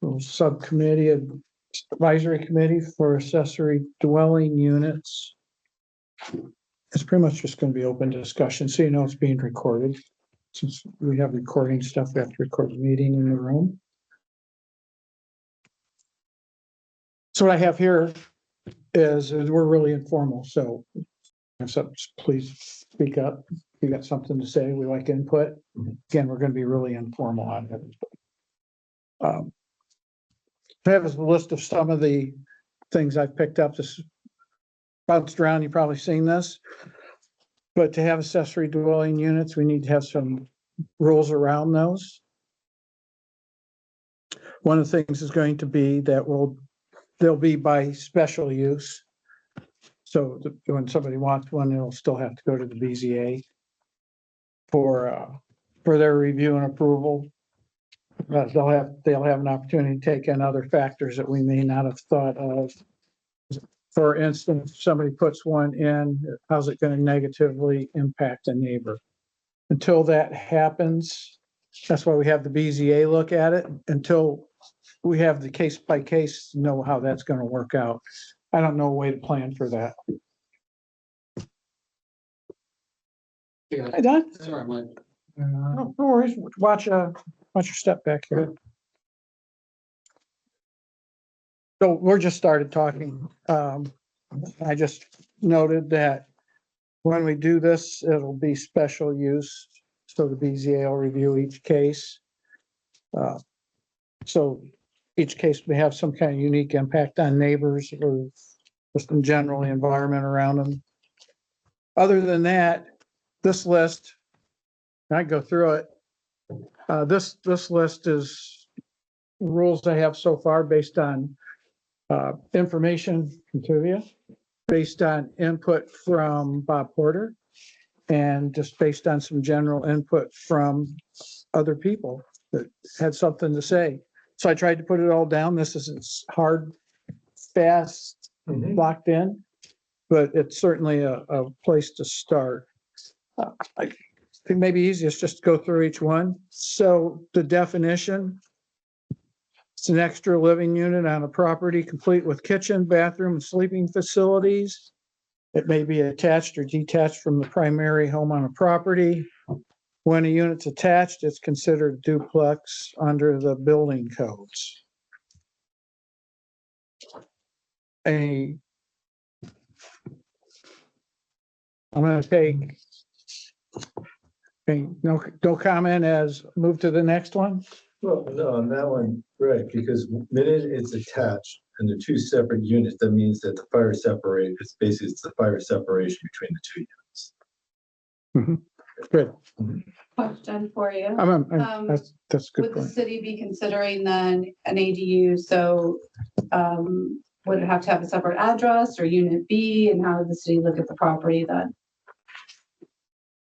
little subcommittee, advisory committee for accessory dwelling units. It's pretty much just going to be open discussion, so you know it's being recorded. Since we have recording stuff, we have to record the meeting in the room. So what I have here is we're really informal, so please speak up. If you got something to say, we like input. Again, we're going to be really informal on it. I have a list of some of the things I've picked up. This bounced around, you've probably seen this. But to have accessory dwelling units, we need to have some rules around those. One of the things is going to be that they'll be by special use. So when somebody wants one, it'll still have to go to the BZA for their review and approval. They'll have an opportunity to take in other factors that we may not have thought of. For instance, if somebody puts one in, how's it going to negatively impact a neighbor? Until that happens, that's why we have the BZA look at it. Until we have the case by case, know how that's going to work out. I don't know a way to plan for that. Yeah. Hey, Don? Sorry, Mike. No worries. Watch your step back here. So we're just started talking. I just noted that when we do this, it'll be special use. So the BZA will review each case. So each case may have some kind of unique impact on neighbors or just in general, the environment around them. Other than that, this list, I go through it. This list is rules I have so far based on information from Tuvia, based on input from Bob Porter, and just based on some general input from other people that had something to say. So I tried to put it all down. This isn't hard, fast, locked in, but it's certainly a place to start. I think maybe easiest just to go through each one. So the definition, it's an extra living unit on a property complete with kitchen, bathroom, and sleeping facilities. It may be attached or detached from the primary home on a property. When a unit's attached, it's considered duplex under the building codes. I'm going to take no comment as move to the next one. Well, no, on that one, right, because the minute it's attached and they're two separate units, that means that the fire separate, it's the fire separation between the two units. Good. Question for you. That's a good Would the point. city be considering then an ADU? So would it have to have a separate address or unit B? And how would the city look at the property then?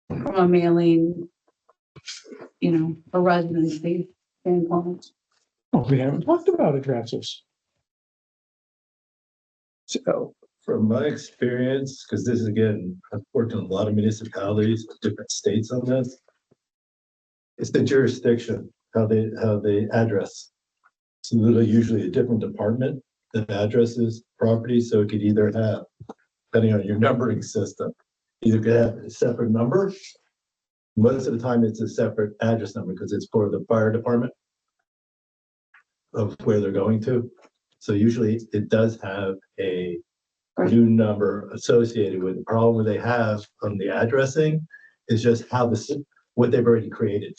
From a mailing, a residency standpoint. Oh, we haven't talked about addresses. So, From my experience, because this is again, I've worked in a lot of municipalities, different states on this. It's the jurisdiction, how they address. So literally usually a different department that addresses property, so it could either have, depending on your numbering system, either could have a separate number. Most of the time it's a separate address number because it's for the fire department of where they're going to. So usually it does have a new number associated with. The problem they have on the addressing is just how what they've already created,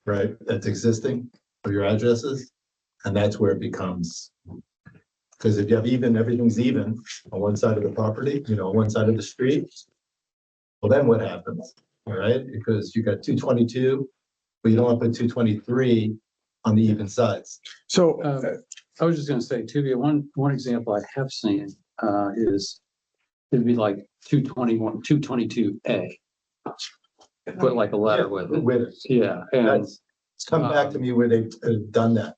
right? That's existing for your addresses, and that's where it becomes. Because if you have everything's even on one side of the property, on one side of the street. Well, then what happens? All right, because you got 222, but you don't want to put 223 on the even sides. so I was just gonna say, too, one example I have seen is it'd be like 221, 222A. Put like a letter with it. With it. Yeah, and It's come back to me where they've done that.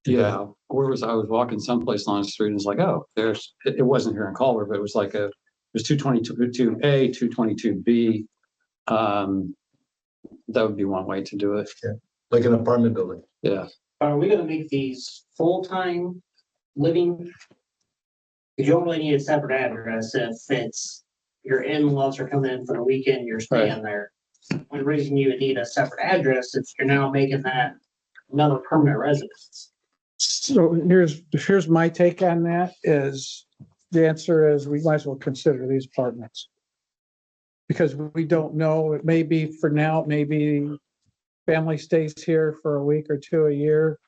yeah, I was walking someplace along the street and it's like, oh, it wasn't here in Culver, but it was like there's 222A, 222B. That would be one way to do it. Like an apartment building. Yeah. Are we gonna make these full-time living? You don't really need a separate address if it's your in-laws are coming in for the weekend, you're staying there. The reason you would need a separate address if you're now making that another permanent residence. So here's my take on that is, the answer is we might as well consider these apartments. Because we don't know, it may be for now, maybe family stays here for a week or two a year.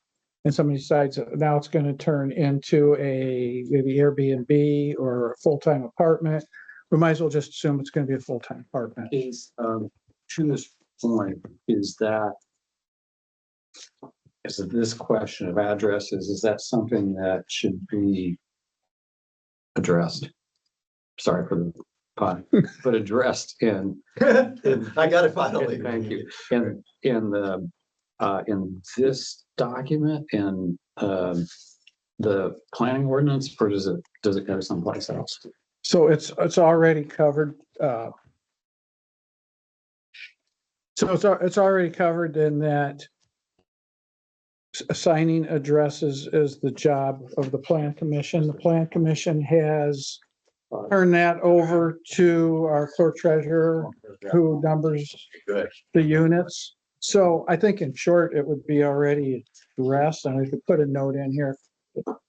And somebody decides that now it's gonna turn into a maybe Airbnb or a full-time apartment. We might as well just assume it's gonna be a full-time apartment. Is, to this point, is it this question of addresses, is that something that should be addressed? Sorry for the pun, but addressed in, I got it finally. thank you, in this document, in, the planning ordinance, or does it go someplace else? So it's already covered, so it's already covered in that assigning addresses is the job of the plan commission. The plan commission has turned that over to our clerk treasurer, who numbers Good. the units. So I think in short, it would be already addressed, and we could put a note in here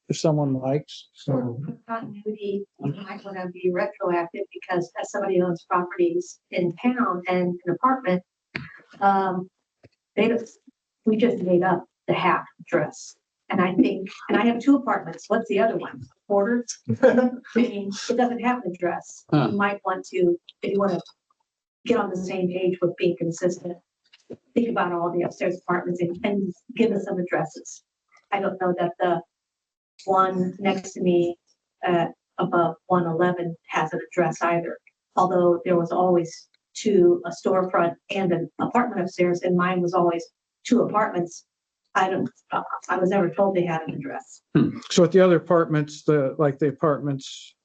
if someone likes. So For continuity, you might want to be retroactive because as somebody owns properties in town and an apartment, we just made up the half address. And I think, and I have two apartments. What's the other one? Porter? I mean, it doesn't have an address. Huh. You might want to, if you want to get on the same page with being consistent, think about all the upstairs apartments and give us some addresses. I don't know that the one next to me, above 111 has an address either. Although there was always a storefront and an apartment upstairs, and mine was always two apartments. I was never told they had an address. So at the other apartments, the apartments,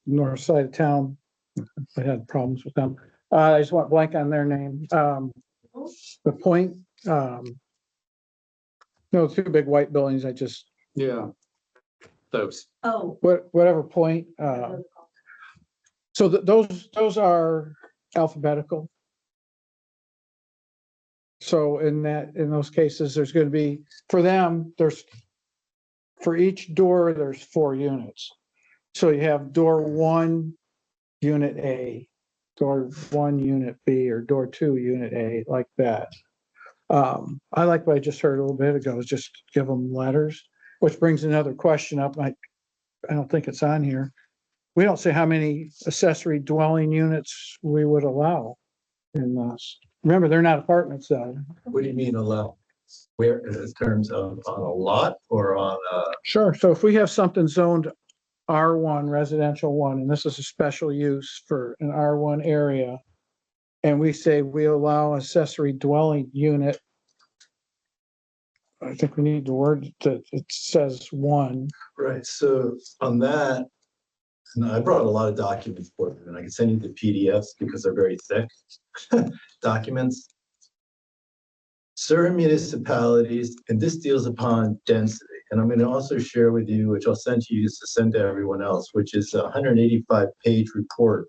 north side of town, I had problems with them. I just want blank on their name. The Point, no, two big white buildings, Yeah. Those. Oh. whatever Point, so those are alphabetical. So in those cases, there's gonna be, for them, for each door, there's 4 units. So you have door 1, unit A, door 1, unit B, or door 2, unit A, like that. I like what I just heard a little bit ago, is just give them letters, which brings another question up. I don't think it's on here. We don't say how many accessory dwelling units we would allow in this. Remember, they're not apartments though. What do you mean allow? Where, in terms of on a lot or on Sure. So if we have something zoned R1, residential 1, and this is a special use for an R1 area, and we say we allow accessory dwelling unit, I think we need the word that it says 1. right, so on that, and I brought a lot of documents for them, and I can send you the PDFs because they're very thick documents. Certain municipalities, and this deals upon density, and I'm going to also share with you, which I'll send to you to send to everyone else, which is a 185-page report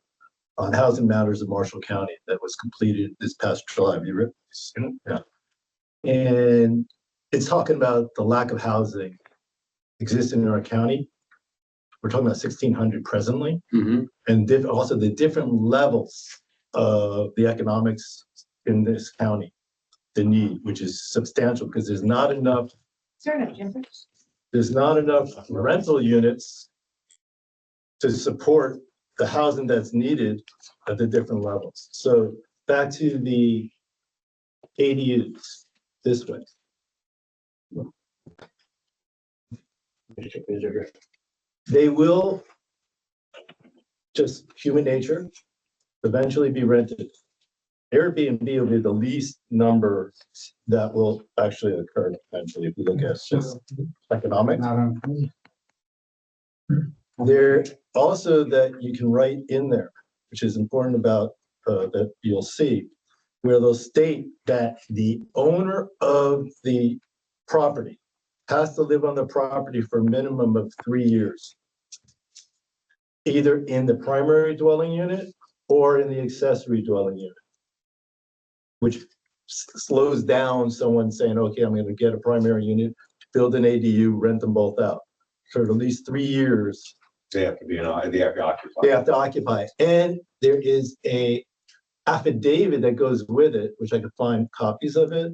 on housing matters of Marshall County that was completed this past July. Have you read this? Yeah. And it's talking about the lack of housing existing in our county. We're talking about 1,600 presently, and also the different levels of the economics in this county, the need, which is substantial because there's not enough rental units to support the housing that's needed at the different levels. So back to the ADUs this way. They will, just human nature, eventually be rented. Airbnb will be the least number that will actually occur eventually if you look at just economics. There also that you can write in there, which is important about that you'll see, where they'll state that the owner of the property has to live on the property for a minimum of 3 years, either in the primary dwelling unit or in the accessory dwelling unit, which slows down someone saying, okay, I'm gonna get a primary unit, build an ADU, rent them both out. For at least 3 years, They have to be, they have to occupy. they have to occupy. And there is a affidavit that goes with it, which I could find copies of it,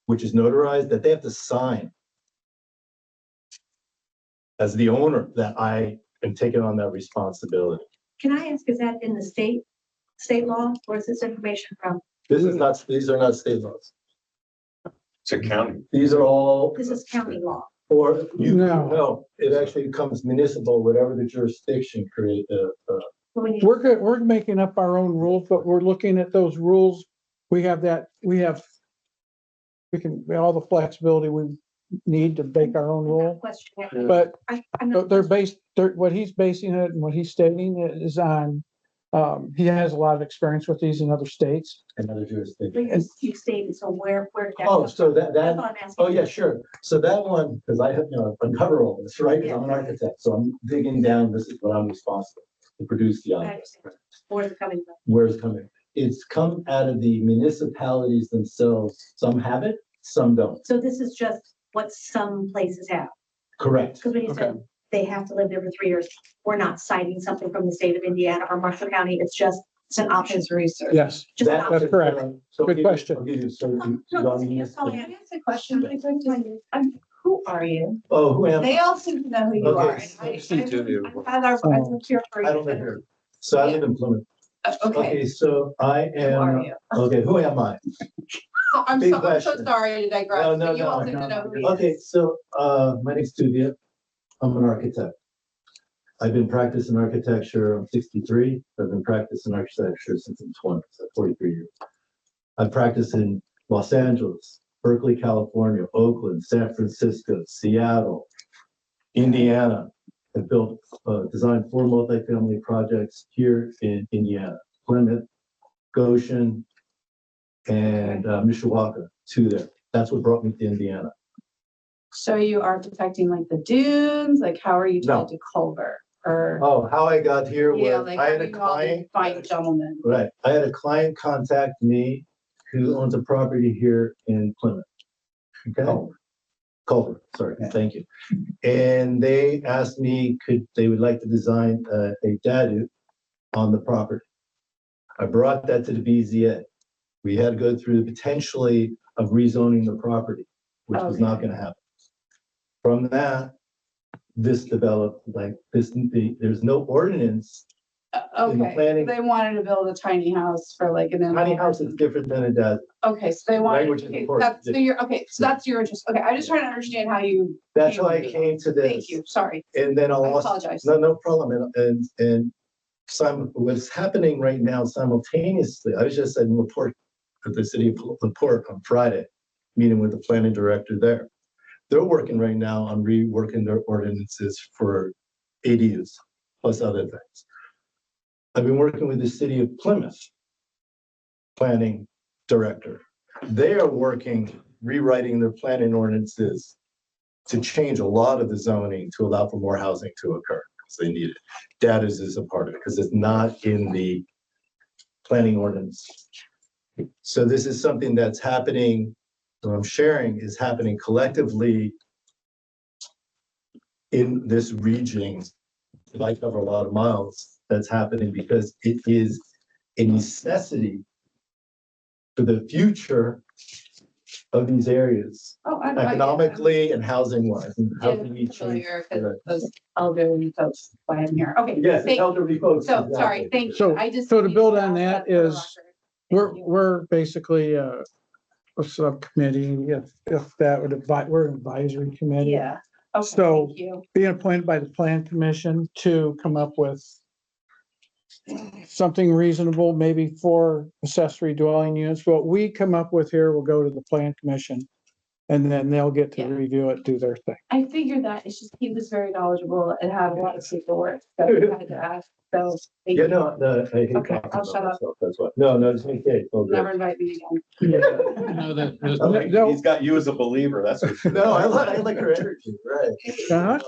which is notarized, that they have to sign as the owner, that I am taking on that responsibility. Can I ask, is that in the state law, or is this information from, These are not state laws. It's a county. These are all, this is county law? or No. it actually becomes municipal, whatever the jurisdiction create, What we need- We're making up our own rules, but we're looking at those rules. We have all the flexibility we need to make our own rule. Question. But I'm not. what he's basing it and what he's stating is on, he has a lot of experience with these in other states. another jurisdiction. You stated, so where did that? Oh, come so from? that, That's what I'm asking. oh, yeah, sure. So that one, because I have, uncover all this, right? 'Cause I'm an architect, so I'm digging down, this is what I'm responsible to produce the I object. understand. Where's it coming from? Where's it coming? It's come out of the municipalities themselves. Some have it, some don't. So this is just what some places have, Correct. because when you said they have to live there for 3 years, we're not citing something from the state of Indiana or Marshall County, it's an option. His research. Yes, Just an That- option. that's correct. So Good I'll give you- question. I'll give you- so No, you- no, you want that's- me to- that's all I Can I ask a question really quick? Who are you? Oh, who am They I? all seem to know who you Okay. are. and I've had our, I've lived here for. I don't live here. So I live in Plymouth. Okay, Okay, so I who are am, you? okay, who am I? So I'm Big so question. sorry to digress, No, no, but you all no, seem to no, know who he is. Okay, so, my name's Tuvia. I'm an architect. I've been practicing architecture, I'm 63. I've been practicing architecture since I'm 20, so 43 years. I've practiced in Los Angeles, Berkeley, California, Oakland, San Francisco, Seattle, Indiana. I've built, designed 4 multifamily projects here in Indiana, Plymouth, Goshen, and Mishawaka, 2 there. That's what brought me to Indiana. So are you architecting like the dunes? Like how are you No. tied to Culver? Or, Oh, how I got here yeah, was like I how had a you all client. fine gentlemen. Right, I had a client contact me who owns a property here in Plymouth. Okay? Culver, sorry, thank you. And they asked me, they would like to design a dadu on the property. I brought that to the BZA. We had to go through the potentially of rezoning the property, which was not Okay. gonna happen. From that, this developed like this, there's no ordinance. In the Okay, planning- they wanted to build a tiny house for like an. Tiny in-law. house is different than a dadu. Okay, so they wanted, Language is okay, important. that's, so you're, okay, so that's your interest. Okay, I'm just trying to understand how you. That's how I came to came to this. Thank you, sorry. And then I'll I also, apologize. no problem. What's happening right now simultaneously, I was just in Laporte, at the city of Laporte on Friday, meeting with the planning director there. They're working right now on reworking their ordinances for ADUs, plus other things. I've been working with the city of Plymouth planning director. They are working, rewriting their planning ordinances to change a lot of the zoning to allow for more housing to occur, because they need it. Data is a part of it, because it's not in the planning ordinance. So this is something that's happening, what I'm sharing is happening collectively in this region. I cover a lot of miles, that's happening because it is a necessity for the future of these areas, Oh, I get that. economically and housing wise. And Yeah, housing needs change. familiar, 'cause those elderly folks, why I'm here. Okay. Yes, thank- elderly folks. So, sorry, exactly. thank you. So- I just. so to need build ask on that for the is, record. Thank you. we're basically a subcommittee, if that would we're an advisory committee. Yeah. Okay, So- thank you. Being appointed by the plan commission to come up with something reasonable, maybe for accessory dwelling units. What we come up with here will go to the plan commission. And then they'll get to Yeah. review it, do their thing. I figured that, it's just, he was very knowledgeable and had a lot of paperwork that we had to ask, so. thank Yeah, you. no, I hate Okay, talking I'll about shut up. myself, that's why. No, it's okay. It's all good. Never invite me again. No, that, there's- Oh, No. He's got you as a believer, that's for sure. No, I like her energy, right.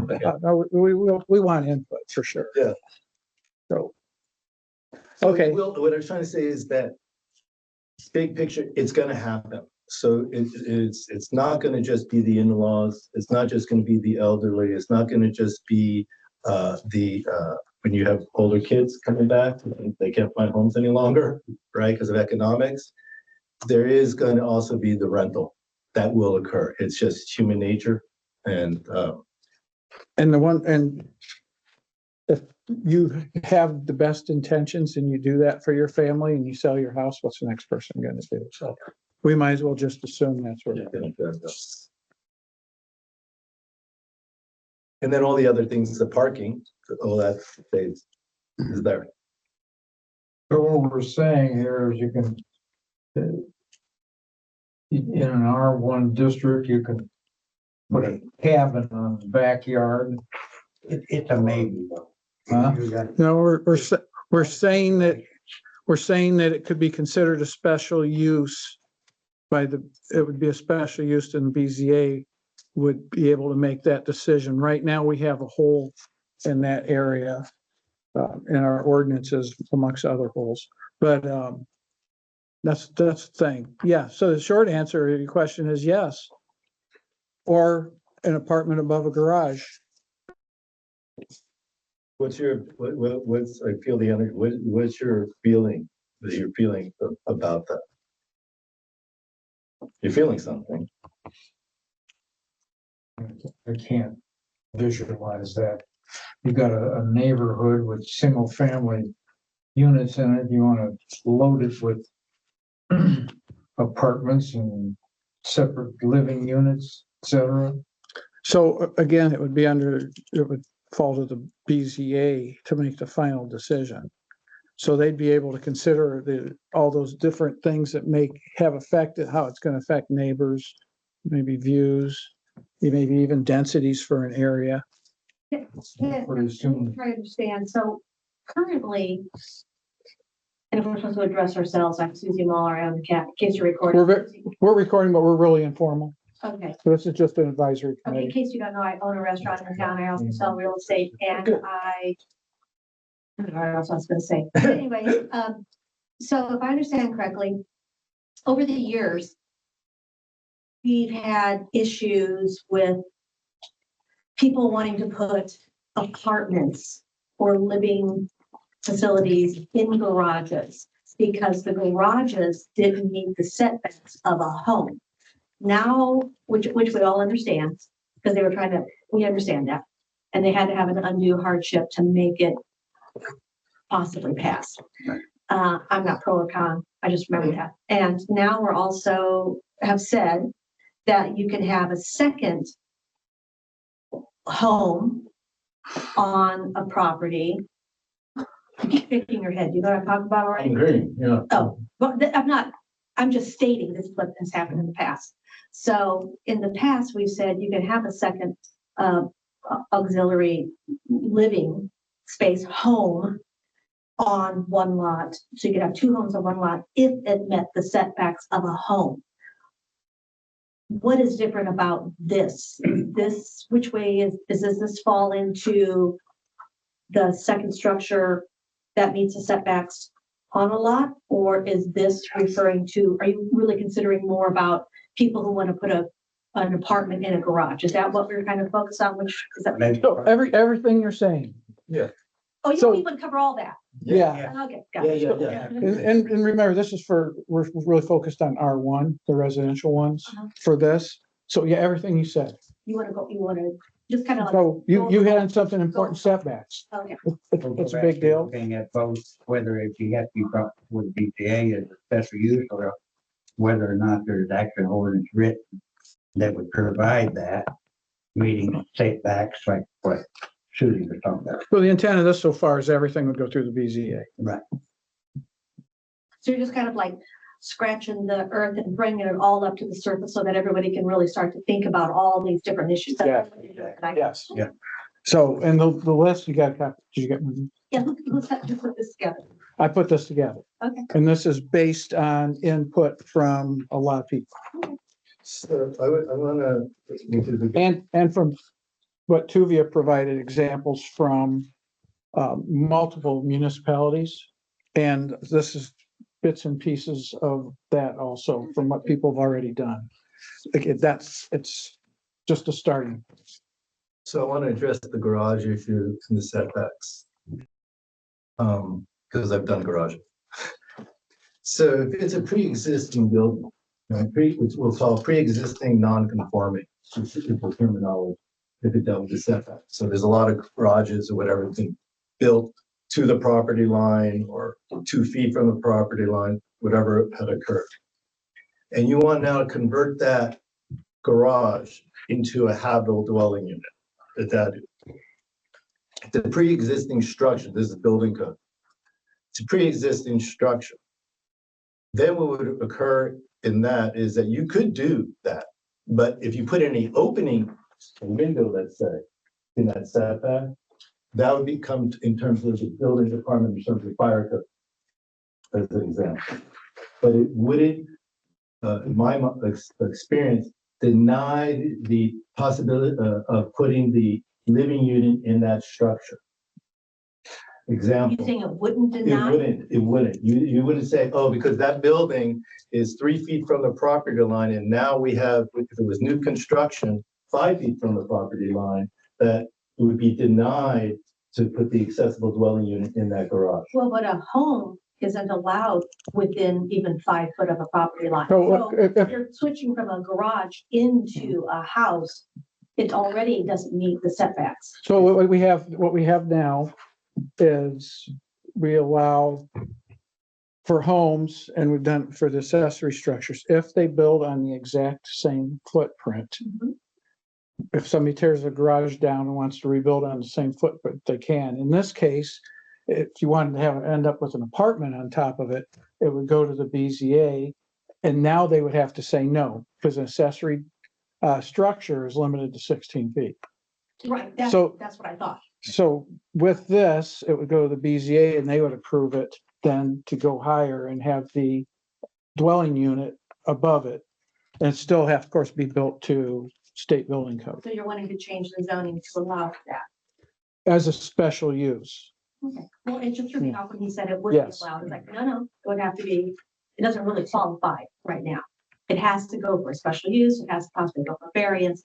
Uh-huh. No, we want input for sure. Yeah. So, So, Okay. Will, what I was trying to say is that big picture, it's gonna happen. So it's not gonna just be the in-laws, it's not just gonna be the elderly, it's not gonna just be when you have older kids coming back, and they can't find homes any longer, right, because of economics. There is gonna also be the rental that will occur. It's just human nature. And and if you have the best intentions and you do that for your family and you sell your house, what's the next person gonna do? So we might as well just assume that's what. and then all the other things, the parking, all that stays is there. So what we're saying here is you can, in an R1 district, you can put a cabin on the backyard. It's a maybe though. Huh? You got- No, we're saying that it could be considered a special use it would be a special use and BZA would be able to make that decision. Right now, we have a hole in that area in our ordinances amongst other holes, but that's the thing. Yeah, so the short answer to your question is yes. Or an apartment above a garage. What's I feel the energy, what's your feeling that you're feeling about that? You're feeling something. I can't visualize that. You've got a neighborhood with single family units in it. You want to load it with apartments and separate living units, et cetera. So again, it would fall to the BZA to make the final decision. So they'd be able to consider all those different things that have affected how it's going to affect neighbors, maybe views, maybe even densities for an area. Yeah, Pretty soon. I'm trying to understand, so currently, and if we're supposed to address ourselves, I'm Susie Muller, I'm the in case you're recording. We're recording, but we're really informal. Okay, So this is just an advisory okay, in committee. case you don't know, I own a restaurant in town, I also sell real estate, and I don't know what else I was gonna say, But anyway, so if I understand correctly, over the years, we've had issues with people wanting to put apartments or living facilities in garages because the garages didn't meet the setbacks of a home. Now, which we all understand, because we understand that. And they had to have an undue hardship to make it possibly pass. I'm not pro or con, I just remember that. And now we're also have said that you can have a second home on a property. You keep shaking your head, you know what I'm talking about already? Agreed, yeah. Oh, but I'm just stating this is what has happened in the past. So in the past, we've said you can have a second auxiliary living space home on one lot. So you could have two homes on one lot if it met the setbacks of a home. What is different about this? Which way does this fall into the second structure that meets the setbacks on a lot? Or is this referring to, are you really considering more about people who want to put an apartment in a garage? Is that what we're kind of focused on? Which is that? Maybe- So everything you're saying. Oh, you so- don't even cover all that. Yeah. Okay, got it. Yeah. And remember, we're really focused on R1, the residential ones Uh-huh. for this. So yeah, everything you said. You want to just kind of like, So you had something important, setbacks. okay, It's a big deal. Looking at both, whether it be have to be brought with BPA as a special use or whether or not there's actually an ordinance written that would provide that meeting setbacks like what Susie was talking about. So the intent of this so far is everything would go through the BZA. Right. so you're just kind of like, scratching the earth and bringing it all up to the surface so that everybody can really start to think about all these different issues. Yeah. Yes. Yeah. So, and the list, you got a copy, did you get one? Yeah, let's have to put this together. I put this together. Okay. And this is based on input from a lot of people So I wanna, which is a and from what Tuvia provided examples from multiple municipalities. And this is bits and pieces of that also from what people have already done. Again, it's just a starting. So I want to address the garage issue and the setbacks. Because I've done garage. So if it's a pre-existing building, right, which we'll call pre-existing non-conforming, which is the terminology, if it dealt with the setback. So there's a lot of garages or whatever that's been built to the property line or 2 feet from the property line, whatever had occurred. And you want now to convert that garage into a habitable dwelling unit. The pre-existing structure, this is building code. It's a pre-existing structure. Then what would occur in that is that you could do that, but if you put any opening, a window, let's say, in that setback, that would become in terms of the building department, in terms of fire code, as an example. But it wouldn't, in my experience, deny the possibility of putting the living unit in that structure. You Example. saying it wouldn't It deny? wouldn't. You wouldn't say, oh, because that building is 3 feet from the property line, and now we have, if it was new construction, 5 feet from the property line, that it would be denied to put the accessible dwelling unit in that garage. Well, but a home isn't allowed within even 5 foot of a property line. So, So if- if you're switching from a garage into a house, it already doesn't meet the setbacks. So what we have now is we allow for homes, and we've done it for the accessory structures, if they build on the exact same footprint. Mhm. If somebody tears a garage down and wants to rebuild on the same footprint, they can. In this case, if you wanted to end up with an apartment on top of it, it would go to the BZA. And now they would have to say no, because an accessory structure is limited to 16 feet. Right, that's what I thought. So with this, it would go to the BZA and they would approve it then to go higher and have the dwelling unit above it. And still have, of course, be built to state building code So you're wanting to change the zoning to allow for that. as a special use. Okay, well, it just threw me off when he said it would be Yes. allowed. It's like, no, it would have to be, it doesn't really qualify right now. It has to go for a special use, it has to possibly go for variance,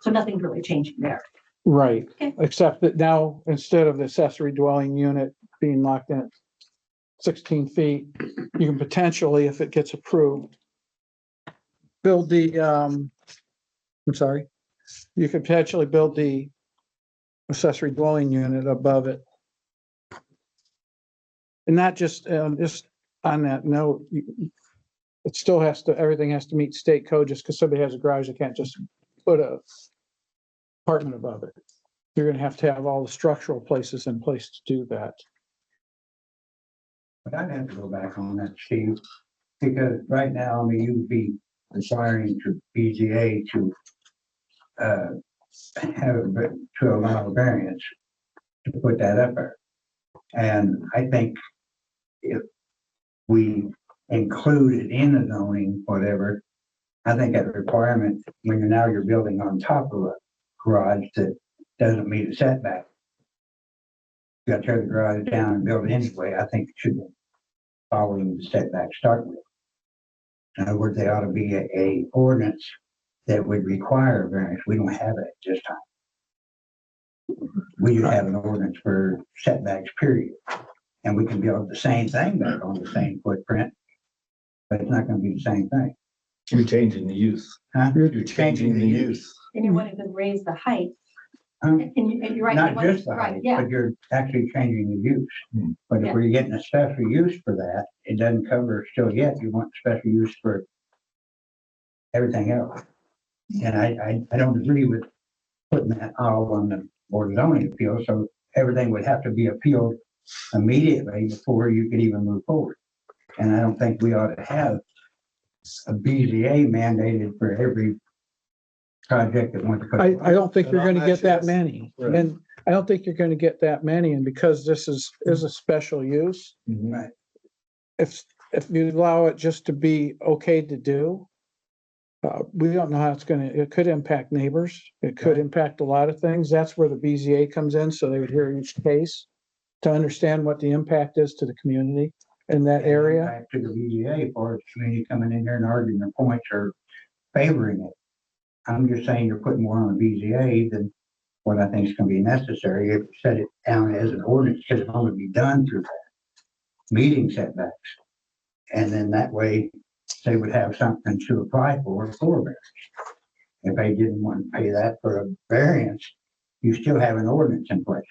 so nothing's really changing there. Right, Okay. except that now, instead of the accessory dwelling unit being locked in at 16 feet, you can potentially, if it gets approved, build the, I'm sorry, you could potentially build the accessory dwelling unit above it. And not just on that note, it still has to, everything has to meet state code. Just because somebody has a garage, they can't just put a apartment above it. You're gonna have to have all the structural places in place to do that. But I'd have to go back on that, Steve, because right now, I mean, you'd be requiring to BZA to to allow a variance to put that up there. And I think if we include it in the zoning, whatever, I think that requirement, when you're building on top of a garage that doesn't meet a setback. You gotta tear the garage down and build it anyway, I think it should be following the setback start with. In other words, there ought to be a ordinance that would require a variance. We don't have it this time. We just have an ordinance for setbacks, period. And we can build the same thing back on the same footprint, but it's not gonna be the same thing. You're changing the use. Huh? You're changing the use. And you're wanting to raise the height, Um, and you're right. Not you want- just the right, height, yeah. but you're actually changing the use. Hmm. But Yeah. if we're getting a special use for that, it doesn't cover still yet. You want special use for everything else. And I don't agree with putting that all on the board of zoning appeal, so everything would have to be appealed immediately before you could even move forward. And I don't think we ought to have a BZA mandated for every project that wants to. put- I don't think you're gonna get that Actually, many. right. And I don't think you're gonna get that many. And because this is a special use, Mhm. if you allow it just to be okay to do, we don't know how it could impact neighbors. It could impact a lot of things. That's where the BZA comes in. So they would hear each case to understand what the impact is to the community in that area. Back to the BZA for the community coming in there and arguing their points or favoring it. I'm just saying you're putting more on the BZA than what I think is gonna be necessary if you set it down as an ordinance, because it only be done through that. Meeting setbacks. And then that way, they would have something to apply for variance. If they didn't want to pay that for a variance, you still have an ordinance in place.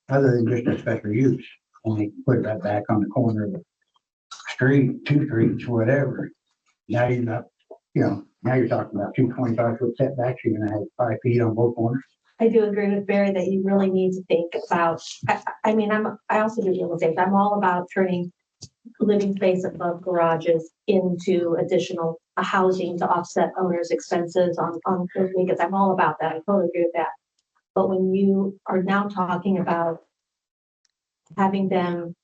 Other than just a special use, only put that back on the corner of the street, two streets, whatever. Now you're not, now you're talking about 225-foot setbacks, you're gonna have 5 feet on both corners. I do agree with Barry that you really need to think about, I mean, I also do real estate. I'm all about turning living space above garages into additional housing to offset owners' expenses on those weekends. I'm all about that. I totally agree with that. But when you are now talking about having them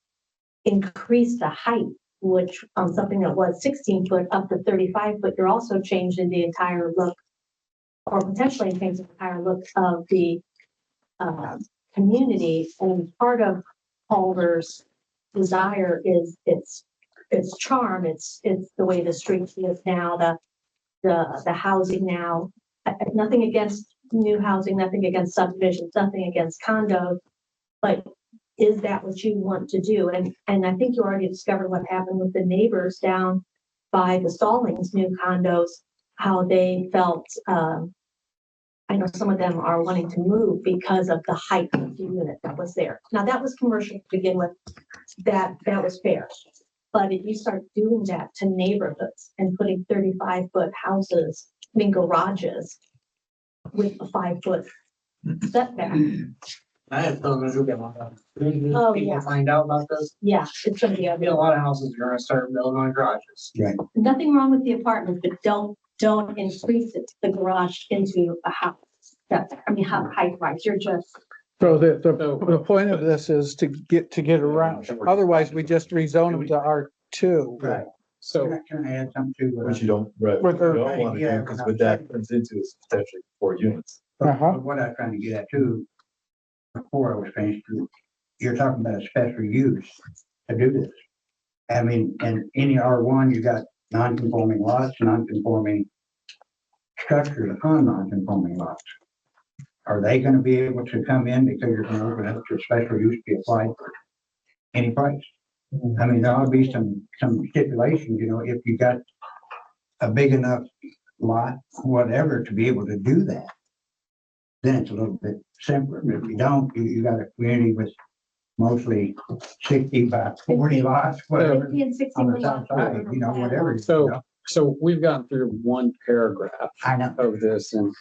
increase the height, which on something that was 16 foot up to 35 foot, you're also changing the entire look or potentially changing the entire look of the community. And part of Calder's desire is its charm. It's the way the streets live now, the housing now. Nothing against new housing, nothing against subdivisions, nothing against condos, but is that what you want to do? And I think you already discovered what happened with the neighbors down by the Stallings new condos, how they felt. I know some of them are wanting to move because of the height of the unit that was there. Now that was commercial to begin with. That was fair. But if you start doing that to neighborhoods and putting 35-foot houses, garages with a 5-foot setback, I have feelings who get one. Oh, yeah. People find out about this. yeah, it's gonna be There'll be a ugly. lot of houses are gonna start building on garages. Nothing wrong with the apartment, but don't increase it, the garage into a house. Height wise, you're just, So the point of this is to get around. Otherwise, we just rezone them to R2. Right. So Can I add something to? Which you don't, right, With what you the- don't want to do, because what that turns into is potentially 4 units. Uh-huh. But what I was trying to get at too, before I was finished, you're talking about a special use to do this. I mean, in any R1, you got non-conforming lots, non-conforming structures upon non-conforming lots. Are they gonna be able to come in because you're gonna open up to special use to be applied for any price? I mean, there ought to be some stipulations, if you got a big enough lot, whatever, to be able to do that. Then it's a little bit simpler. But if you don't, you got a community with mostly 60 by 40 lots, whatever, 50 and 60. on the south side, whatever. So we've gone through one paragraph I know. of this, and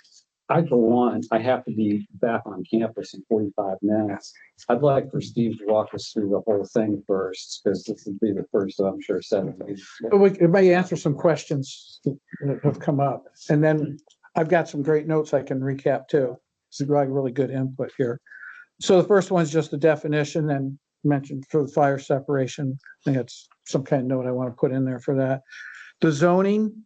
for one, I have to be back on campus in 45 minutes. I'd like for Steve to walk us through the whole thing first, because this would be the first, I'm sure, 7 weeks. But it may answer some questions that have come up. And then I've got some great notes I can recap too. It's like really good input here. So the first one's just the definition and mentioned for the fire separation. I think it's some kind of note I want to put in there for that. The zoning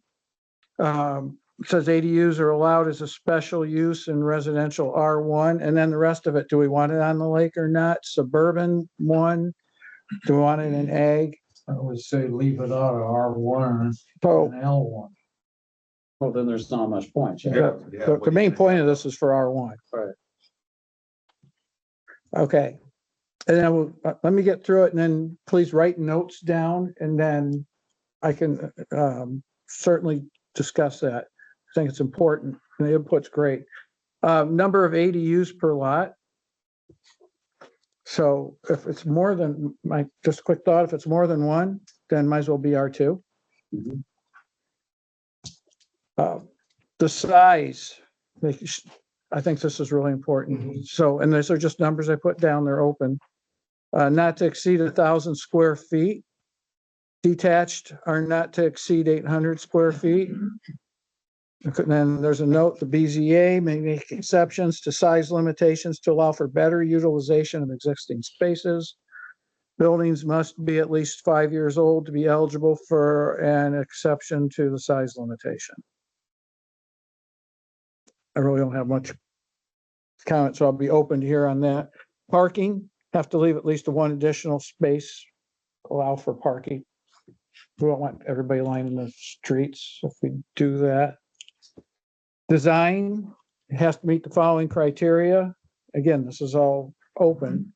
says ADUs are allowed as a special use in residential R1. And then the rest of it, do we want it on the lake or not? Suburban 1, do we want it in ag? I would say leave it out of R1 So and L1. Well, then there's not much point. the main point of this is for R1. Right. Okay. And then let me get through it and then please write notes down and then I can certainly discuss that. I think it's important and the input's great. Number of ADUs per lot. So if it's more than just a quick thought, if it's more than one, then might as well be R2. Mhm. The size, I think this is really important. So, and these are just numbers I put down, they're open. Not to exceed 1,000 square feet. Detached are not to exceed 800 square feet. Then there's a note, the BZA may make exceptions to size limitations to allow for better utilization of existing spaces. Buildings must be at least 5 years old to be eligible for an exception to the size limitation. I really don't have much comment, so I'll be open to hear on that. Parking, have to leave at least one additional space, allow for parking. We don't want everybody lining the streets if we do that. Design, it has to meet the following criteria. Again, this is all open.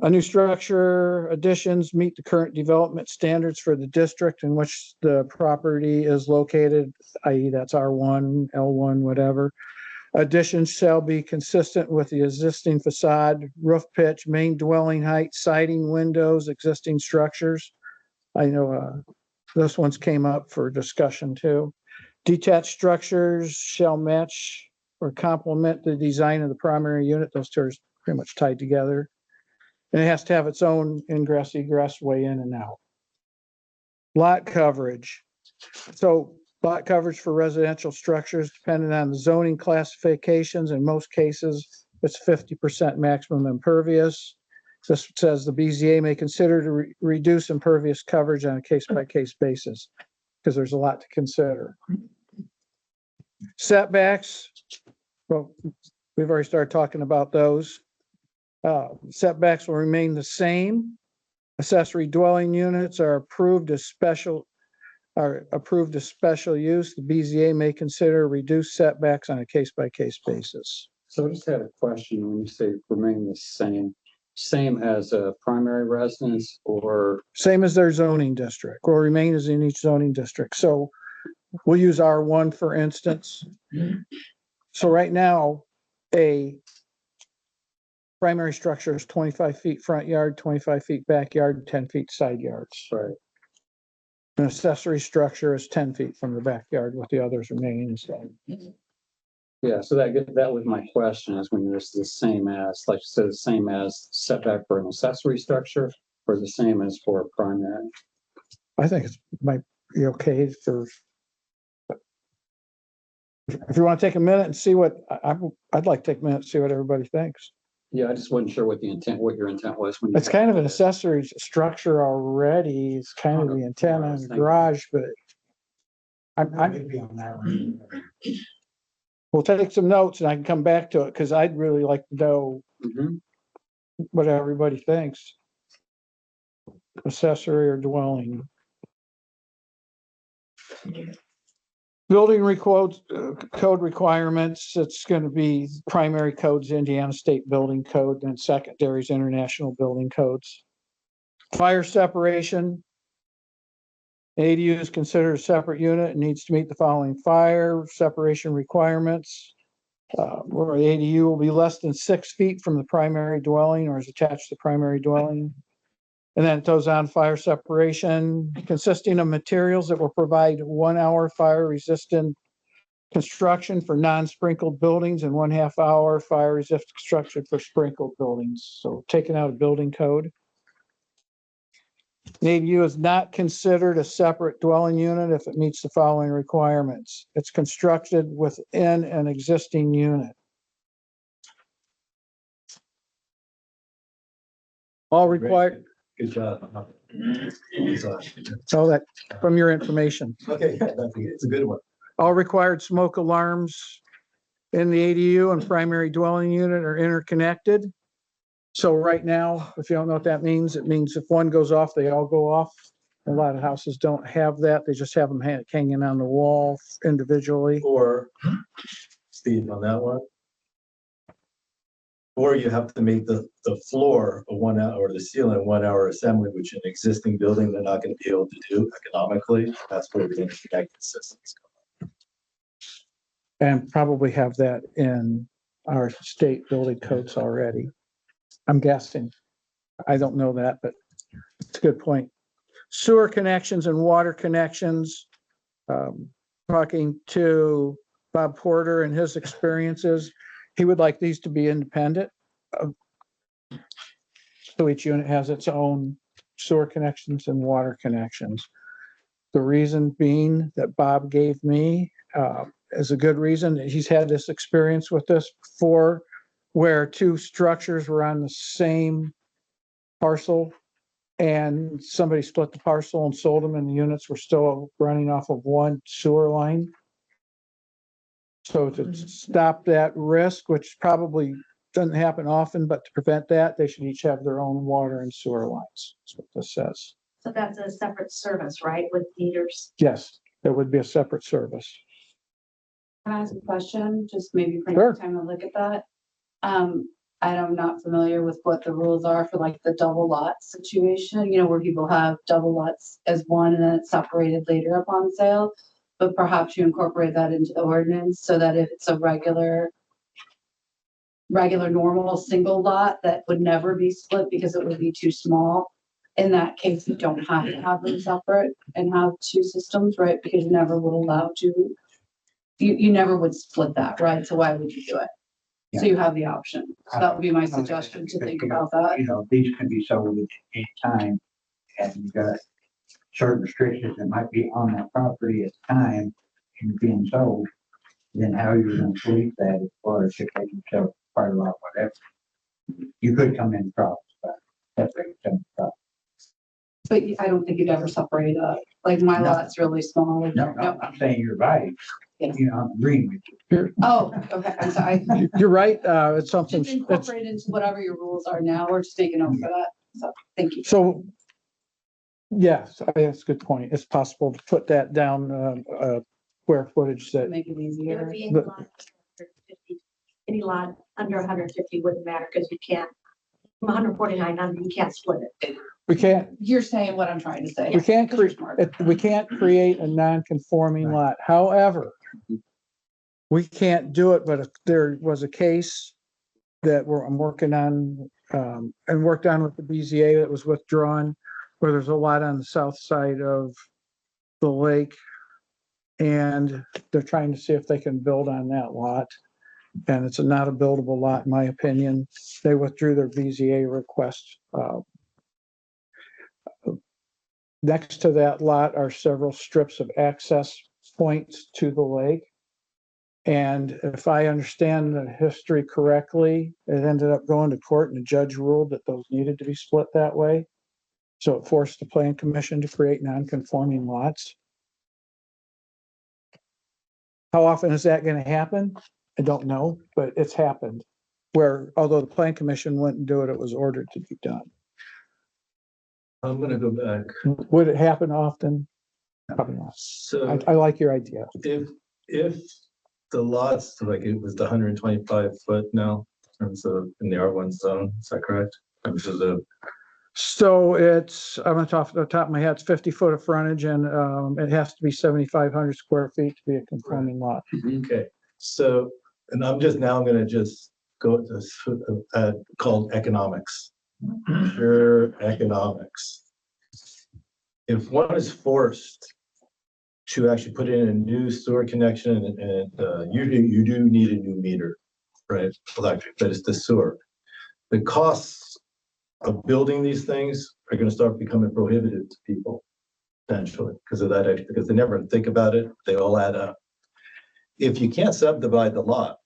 A new structure additions meet the current development standards for the district in which the property is located, i.e. that's R1, L1, whatever. Additions shall be consistent with the existing facade, roof pitch, main dwelling height, siding, windows, existing structures. I know this one's came up for discussion too. Detached structures shall match or complement the design of the primary unit. Those two are pretty much tied together. And it has to have its own ingress, egress, way in and out. Lot coverage. So lot coverage for residential structures, depending on the zoning classifications, in most cases, it's 50% maximum impervious. This says the BZA may consider to reduce impervious coverage on a case-by-case basis, because there's a lot to consider. Setbacks, well, we've already started talking about those. Setbacks will remain the same. Accessory dwelling units are approved as special use. The BZA may consider reduced setbacks on a case-by-case basis. So I just had a question when you say remain the same as a primary residence or? Same as their zoning district, or remain as in each zoning district. So we'll use R1 for instance. So right now, a primary structure is 25 feet front yard, 25 feet backyard, 10 feet side yards. Right. An accessory structure is 10 feet from the backyard with the others remaining inside. Yeah, so that was my question, is when there's the same as, like you said, the same as setback for an accessory structure or the same as for a primary? I think it might be okay for, if you want to take a minute and see what, I'd like to take a minute and see what everybody thinks. Yeah, I just wasn't sure what your intent was when. It's kind of an accessory structure already. It's kind of the intent on the garage, but I'm, Maybe on that one. we'll take some notes and I can come back to it because I'd really like to know Mhm. what everybody thinks. Accessory or dwelling. Building code requirements, it's going to be primary codes, Indiana State Building Code, and secondaries, International Building Codes. Fire separation. ADU is considered a separate unit and needs to meet the following fire separation requirements. Where the ADU will be less than 6 feet from the primary dwelling or is attached to the primary dwelling. And then it goes on fire separation consisting of materials that will provide 1 hour fire resistant construction for non-sprinkled buildings and 1/2 hour fire resistant construction for sprinkled buildings. So taking out a building code. An ADU is not considered a separate dwelling unit if it meets the following requirements. It's constructed within an existing unit. All required, Good job. so that from your information. Okay, it's a good one. All required smoke alarms in the ADU and primary dwelling unit are interconnected. So right now, if you don't know what that means, it means if one goes off, they all go off. A lot of houses don't have that. They just have them hanging on the wall individually. Or, Steve, on that one. Or you have to make the floor a 1 hour, or the ceiling a 1 hour assembly, which in an existing building, they're not gonna be able to do economically. That's where the interconnected systems come. And probably have that in our state building codes already. I'm guessing. I don't know that, but it's a good point. Sewer connections and water connections. Talking to Bob Porter and his experiences, he would like these to be independent. So each unit has its own sewer connections and water connections. The reason being that Bob gave me is a good reason. He's had this experience with this before, where two structures were on the same parcel and somebody split the parcel and sold them, and the units were still running off of one sewer line. So to stop that risk, which probably doesn't happen often, but to prevent that, they should each have their own water and sewer lines. That's what this says. So that's a separate service, right, with meters? Yes, there would be a separate service. Can I ask a question? Just maybe for Sure. next time to look at that. I'm not familiar with what the rules are for like the double lot situation, you know, where people have double lots as one and then it's separated later upon sale. But perhaps you incorporate that into the ordinance so that if it's a regular normal single lot that would never be split because it would be too small. In that case, you don't have to have them separate and have two systems, right? Because you never would allow to, you never would split that, right? So why would you do it? So you have the option. So that would be my suggestion to think about that. You know, these can be sold at any time, and you've got certain restrictions that might be on that property at the time and being sold. Then how you're gonna police that as far as if they can sell part of lot, whatever. You could come in problems, but that's some problem. But I don't think you'd ever separate up. Like my No. lot's really small. No, I'm saying you're right. Yes. You know, I'm agreeing with you. Oh, okay, I'm sorry. You're right. It's something, Just it's, incorporate into whatever your rules are now, or just make a note for that. So, thank you. so. Yes, I think that's a good point. It's possible to put that down, square footage that, Make it It would easier. be any lot under 150. Any lot under 150 wouldn't matter because you can't, 149 under, you can't split it. we can't, You're saying what I'm trying to say. we can't Because you're create, smart. we can't create a non-conforming lot. However, we can't do it, but if there was a case that I'm working on, and worked on with the BZA that was withdrawn, where there's a lot on the south side of the lake. And they're trying to see if they can build on that lot. And it's not a buildable lot, in my opinion. They withdrew their BZA request. Next to that lot are several strips of access points to the lake. And if I understand the history correctly, it ended up going to court and the judge ruled that those needed to be split that way. So it forced the plan commission to create non-conforming lots. How often is that gonna happen? I don't know, but it's happened. Where although the plan commission wouldn't do it, it was ordered to be done. I'm gonna go back. Would it happen often? Probably not. So I like your idea. if the lots, like it was the 125 foot now, in terms of in the R1 zone, is that correct? In terms of the, So it's, I'm gonna talk off the top of my head, it's 50 foot of frontage and it has to be 7,500 square feet to be a conforming lot. okay, so, and I'm gonna just go to this, called economics. Pure economics. If one is forced to actually put in a new sewer connection and you do need a new meter, right? Electric, but it's the sewer. The costs of building these things are gonna start becoming prohibitive to people potentially because of that, because they never think about it. They all add up. If you can't subdivide the lot,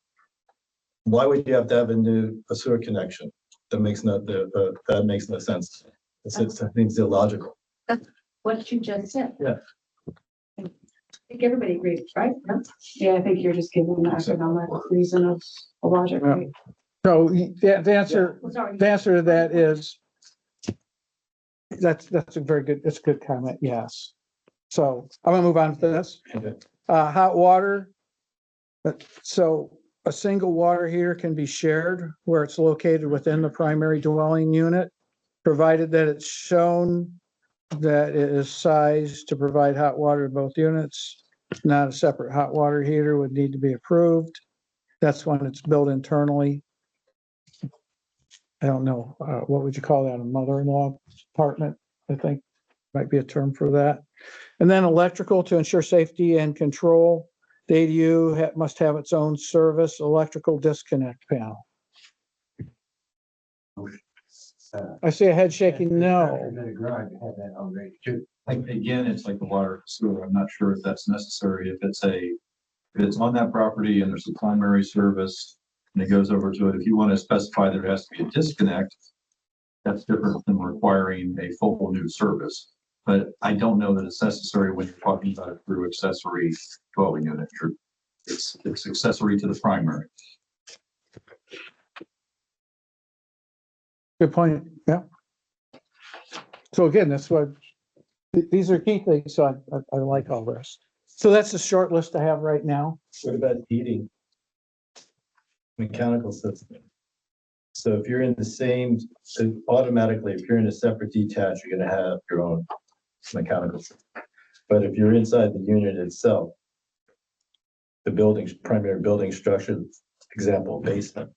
why would you have to have a sewer connection? That makes no sense. It seems illogical. What you just said. Yeah. I think everybody agrees, right? No? Yeah, I think you're just giving the economic reason of a logic, Yeah. right? So the answer, Was already- the answer to that is that's a very good, that's a good comment, yes. So I'm gonna move on to this. Okay. Hot water. So a single water heater can be shared where it's located within the primary dwelling unit, provided that it's shown that it is sized to provide hot water to both units. Not a separate hot water heater would need to be approved. That's when it's built internally. I don't know, what would you call that? A mother-in-law apartment, I think might be a term for that. And then electrical to ensure safety and control. The ADU must have its own service, electrical disconnect panel. I see a head shaking no. The garage had that already too. Like, again, it's like the water sewer. I'm not sure if that's necessary. If it's on that property and there's a primary service and it goes over to it, if you want to specify there has to be a disconnect, that's different than requiring a full new service. But I don't know that it's necessary when you're talking about it through accessory dwelling unit. It's accessory to the primary. Good point, yeah. So again, that's what, these are key things, so I like all this. So that's the short list I have right now. What about heating? Mechanical system. So if you're in the same, so automatically, if you're in a separate detached, you're gonna have your own mechanical system. But if you're inside the unit itself, the building's primary building structure, example, basement.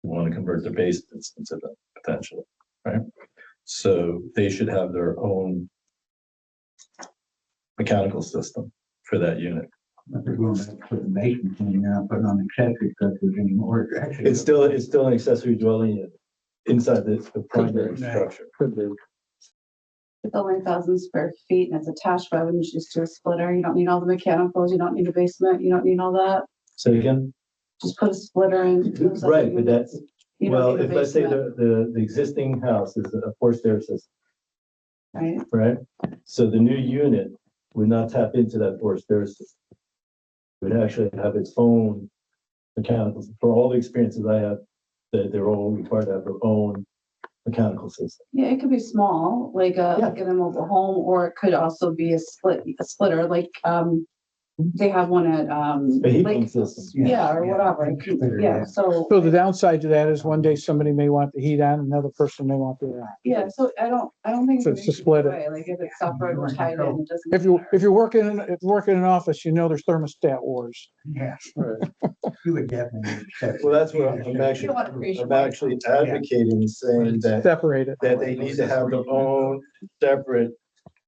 You want to convert the basements into the potential, right? So they should have their own mechanical system for that unit. But they're going back to the basement and you're not putting on accessory structures anymore. Actually, It's still an accessory dwelling unit inside the primary Right. structure. Could be. It's only 1,000 square feet and it's attached, but I wouldn't just do a splitter. You don't need all the mechanicals, you don't need a basement, you don't need all that. Say again? Just put a splitter in. Right, but that's, You don't well, need a if let's say basement, the existing house is a four stair system, right? right? So the new unit would not tap into that four stair system. It would actually have its own mechanical, for all the experiences I have, that they're all required to have their own mechanical system. Yeah, it could be small, like Yeah. in a mobile home, or it could also be a splitter, like, they have one at, A heat pump Lake, system. yeah, or whatever. It could- Yeah, so, So the downside to that is one day somebody may want the heat on, another person may want the air on. yeah, so I don't think. So it's it's to split it. way, Like if it's separate or tied in, it doesn't. If matter. you're working in an office, you know there's thermostat wars. Yeah, Right. you would definitely. need accessory. Well, that's what I'm You actually, don't want to create. I'm actually advocating, saying that Separate it. they need to have their own separate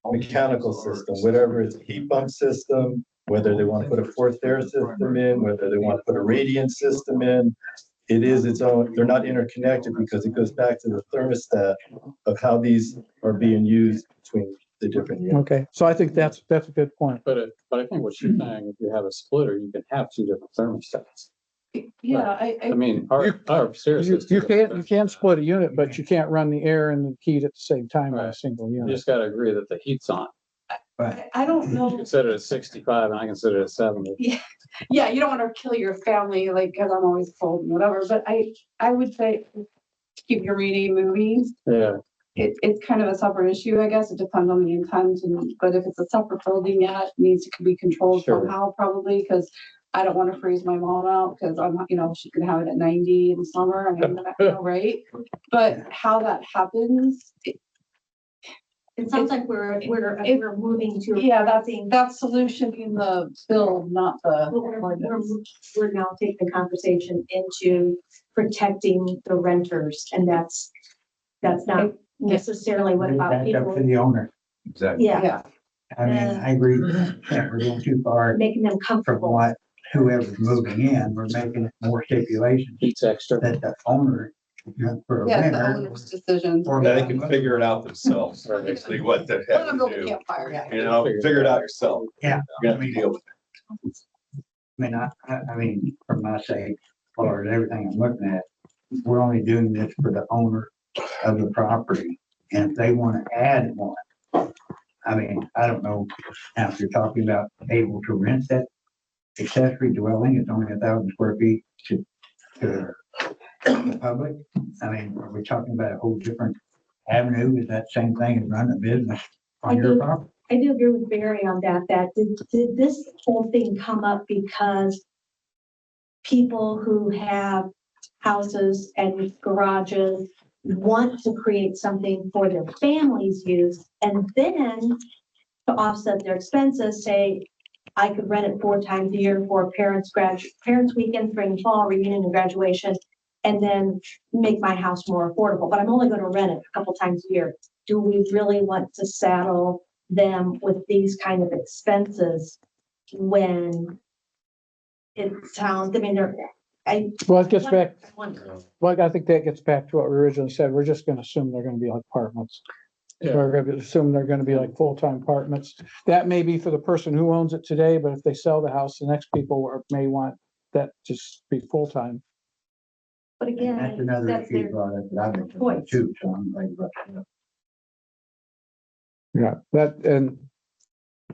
mechanical system, whatever it's a heat pump system, whether they want to put a fourth air system in, whether they want to put a radiant system in. It is its own, they're not interconnected because it goes back to the thermostat of how these are being used between the different units. Okay, so I think that's a good point. But I think what you're saying, if you have a splitter, you can have two different thermostats. Yeah, I mean, our seriously. You can split a unit, but you can't run the air and the heat at the same time on a Right. single You unit. just gotta agree that the heat's on. I don't You know. consider it 65 and I consider it 70. Yeah, you don't want to kill your family, like, cause I'm always cold and whatever, but I would say keep your reading movies. Yeah, It's kind of a separate issue, I guess. It depends on the intent but if it's a separate building, yeah, it needs to be controlled Sure. somehow probably, cause I don't want to freeze my mom out, cause I'm, she could have it at 90 in the summer, I mean, right? But how that happens, It sounds like we're moving to. yeah, that's solutioning the build, not the But we're ordinance. now taking the conversation into protecting the renters, and that's not necessarily what about Back up people, to the owner. Exactly. yeah, Yeah, I mean, I agree that we're going too far making them from comfortable. what whoever's moving in, we're making it more stipulations heat's extra. that the owner, for a yeah, it's the renter. owner's decision. or- Yeah, they can figure it out themselves, basically what they Let have them to build a do. campfire. You know, figure it out yourself. Yeah, You have to deal with it. I mean, I mean, from my sake, as far as everything I'm looking at, we're only doing this for the owner of the property. And if they want to add one, I mean, I don't know, now if you're talking about able to rent that accessory dwelling, it's only 1,000 square feet to the public. I mean, are we talking about a whole different avenue? Is that same thing as running a business on your property? I do agree with Barry on that did this whole thing come up because people who have houses and garages want to create something for their family's use, and then to offset their expenses, say, I could rent it 4 times a year for parents' weekend, spring, fall, reunion, and graduation, and then make my house more affordable, but I'm only gonna rent it a couple times a year. Do we really want to saddle them with these kind of expenses when it sounds, I mean, Well, it gets back, I wonder. well, I think that gets back to what we originally said. We're just gonna assume they're gonna be like apartments. We're gonna assume they're gonna be like full-time apartments. That may be for the person who owns it today, but if they sell the house, the next people may want that to be full-time. But again, That's another that's issue their brought up that I've been choice. too, so I'm glad you brought that up. Yeah, and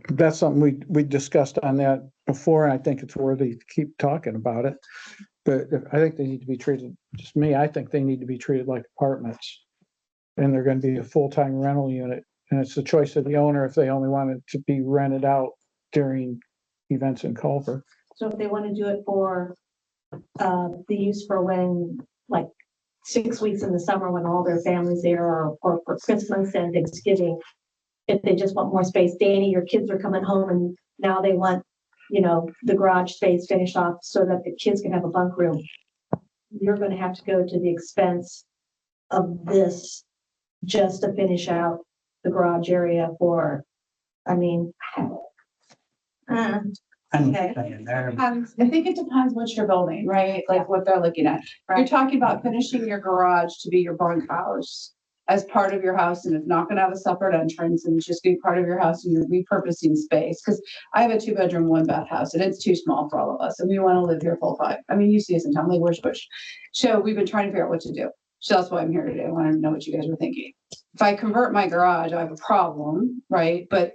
that's something we discussed on that before, and I think it's worthy to keep talking about it. But I think they need to be treated, just me, I think they need to be treated like apartments. And they're gonna be a full-time rental unit, and it's the choice of the owner if they only want it to be rented out during events in Culver. So if they want to do it for, the use for when, like, 6 weeks in the summer when all their families there, or for Christmas and Thanksgiving. If they just want more space, Danny, your kids are coming home and now they want, the garage space finished off so that the kids can have a bunk room. You're gonna have to go to the expense of this just to finish out the garage area for, I mean. I'm Okay. saying there, I think it depends what you're building, right? Like what they're looking at. You're Right. talking about finishing your garage to be your bunkhouse as part of your house, and it's not gonna have a separate entrance, and it's just be part of your house, and you're repurposing space. Cause I have a 2-bedroom, 1-bath house, and it's too small for all of us, and we wanna live here full time. I mean, you see us in town, like where's Bush? So we've been trying to figure out what to do. So that's why I'm here today. I wanna know what you guys were thinking. If I convert my garage, I have a problem, right? But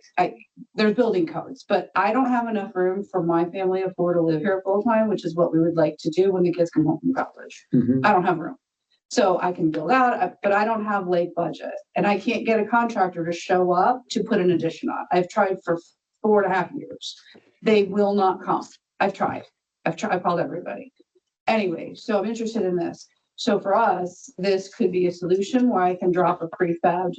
there's building codes, but I don't have enough room for my family of 4 to live here full time, which is what we would like to do when the kids come home from college. I don't have room. So I can build out, but I don't have late budget, and I can't get a contractor to show up to put an addition on. I've tried for 4.5 years. They will not come. I've tried, I called everybody. Anyway, so I'm interested in this. So for us, this could be a solution where I can drop a prefab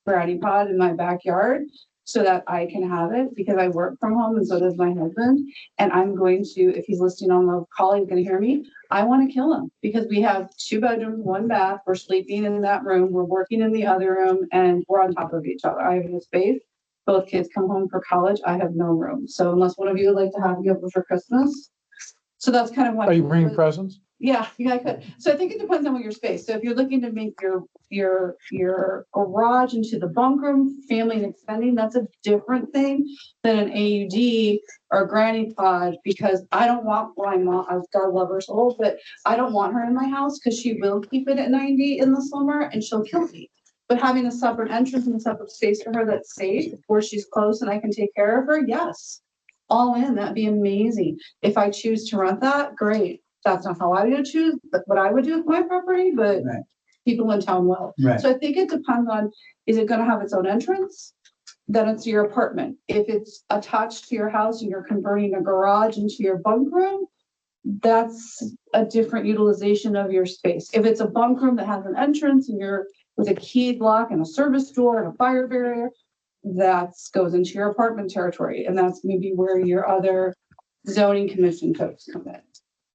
granny pod in my backyard so that I can have it, because I work from home and so does my husband. And I'm going to, if he's listening on the call, he's gonna hear me. I want to kill him because we have 2 bedrooms, 1 bath. We're sleeping in that room. We're working in the other room, and we're on top of each other. I have no space. Both kids come home for college. I have no room. So unless one of you would like to have me over for Christmas. So that's kind of what. Are you bringing presents? Yeah, I could. So I think it depends on what your space. So if you're looking to make your garage into the bunk room, family and extending, that's a different thing than an AUD or a granny pod, because I don't want my mom, I've got love her soul, but I don't want her in my house because she will keep it at 90 in the summer and she'll kill me. But having a separate entrance and a separate space for her that's safe, where she's close and I can take care of her, yes. All in, that'd be amazing. If I choose to rent that, great. That's not how I would choose, but what I would do with my property, but Right. people in town will. Right. So I think it depends on, is it gonna have its own entrance? Then it's your apartment. If it's attached to your house and you're converting a garage into your bunk room, that's a different utilization of your space. If it's a bunk room that has an entrance and you're with a keyed lock and a service door and a fire barrier, that goes into your apartment territory, and that's maybe where your other zoning commission codes come in.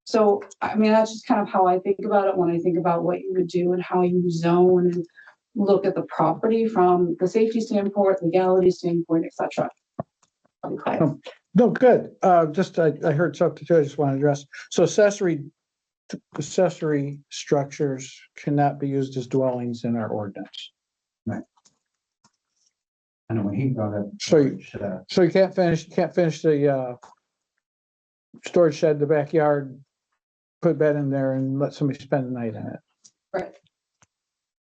So, I mean, that's just kind of how I think about it when I think about what you would do and how you zone and look at the property from the safety standpoint, legality standpoint, et cetera. Okay. No, good. I heard something too, I just want to address. So accessory structures cannot be used as dwellings in our ordinance. I know when he brought up. So you can't finish the storage shed in the backyard, put a bed in there and let somebody spend the night in it. Right.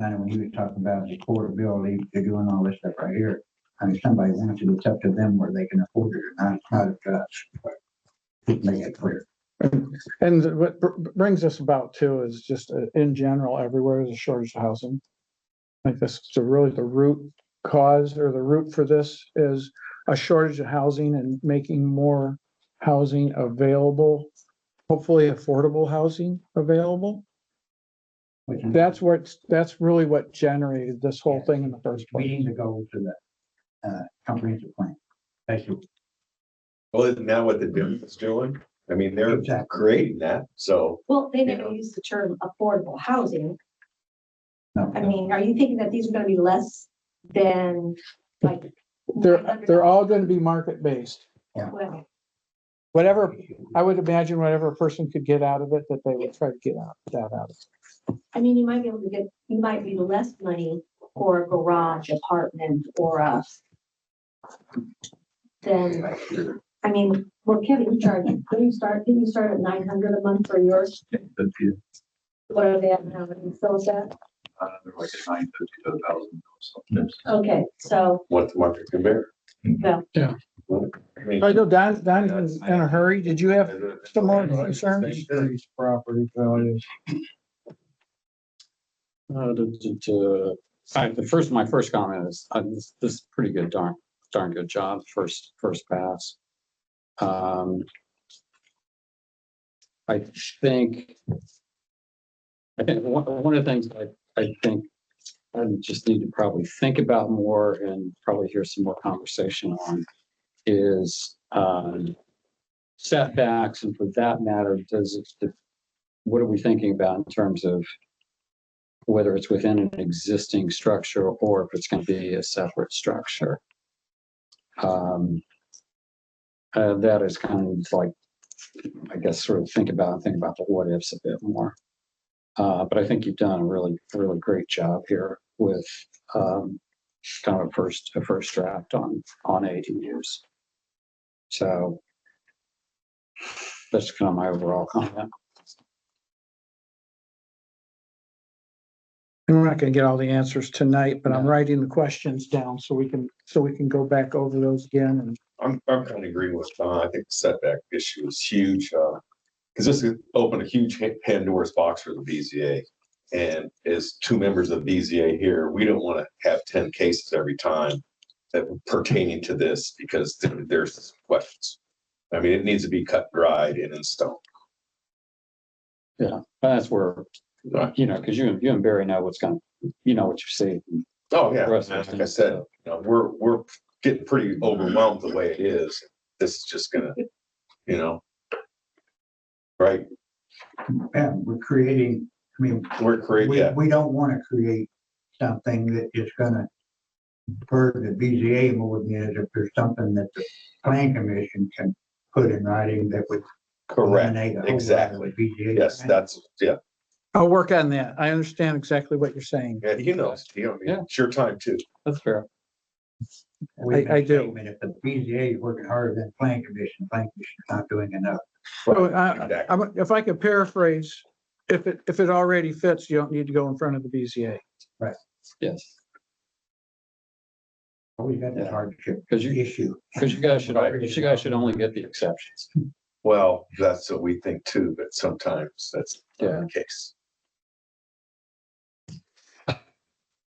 I know when he was talking about the affordability, they're doing all this stuff right here. I mean, somebody wants it, it's up to them where they can afford it or not, it's not up to us. But just make it clear. And what brings us about too is just in general, everywhere is a shortage of housing. I think that's really the root cause, or the root for this is a shortage of housing and making more housing available, hopefully affordable housing available. Which That's really what generated this whole thing in the first place. meeting to go to the comprehensive plan. Basically, Well, isn't that what the DIM is doing? I mean, they're Exactly. creating that, so. Well, they never Yeah. use the term affordable housing. no, I mean, are you thinking that these are gonna be less than like? They're all gonna be market based. Well, whatever, I would imagine whatever a person could get out of it, that they would try to get out that out of it. I mean, you might be able to get, you might be less money for a garage apartment or a. Then, I mean, well, Kevin, you charge, didn't you start at 900 a month for yours? What are they at now? And so is that, They're like at 950 to 1,000. okay, so, What the market can bear. well, I mean, I know Don's in a hurry. Did you have some more concerns? Increased property values. My first comment is, this is pretty good, darn good job, first pass. I think one of the things I think I just need to probably think about more and probably hear some more conversation on is setbacks, and for that matter, what are we thinking about in terms of whether it's within an existing structure or if it's going to be a separate structure? That is kind of like, I guess, sort of think about the what ifs a bit more. But I think you've done a really great job here with kind of a first draft on ADUs. So that's kind of my overall comment. And we're not gonna get all the answers tonight, but I'm writing the questions down so we can go back over those again. And I'm kind of agreeing with Don. I think the setback issue is huge, because this has opened a huge Pandora's box for the BZA. And as two members of BZA here, we don't want to have 10 cases every time that pertaining to this, because there's questions. I mean, it needs to be cut dried and in stone. Yeah, that's where, because you and Barry know what you see. Oh, yeah, Rest and of like I said, we're getting pretty overwhelmed the way it is. This is just gonna, right? Yeah, we're creating, I mean, We're creating, yeah, we don't want to create something that is gonna burden the BZA more than if there's something that the plan commission can put in writing that would. correct, eliminate a whole lot of exactly. the BZA. Yes, yeah, I'll work on that. I understand exactly what you're saying. yeah, it's your time too. That's fair. We I can do. statement if the BZA is working harder than plan commission is not doing enough. So, Exactly. if I could paraphrase, if it already fits, you don't need to go in front of the BZA. Yes, We got that hardship because you issue. guys should only get the exceptions. Well, that's what we think too, but sometimes that's not the case.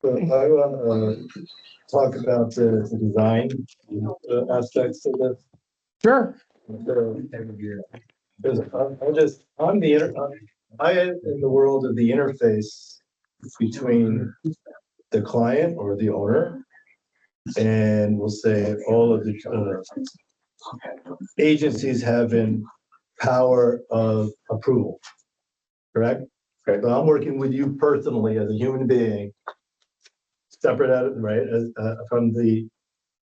So I want to talk about the design aspects of this. Sure. Because I am in the world of the interface between the client or the owner and we'll say all of the agencies having power of approval. Correct? Okay, so I'm working with you personally as a human being, separate out, right, from the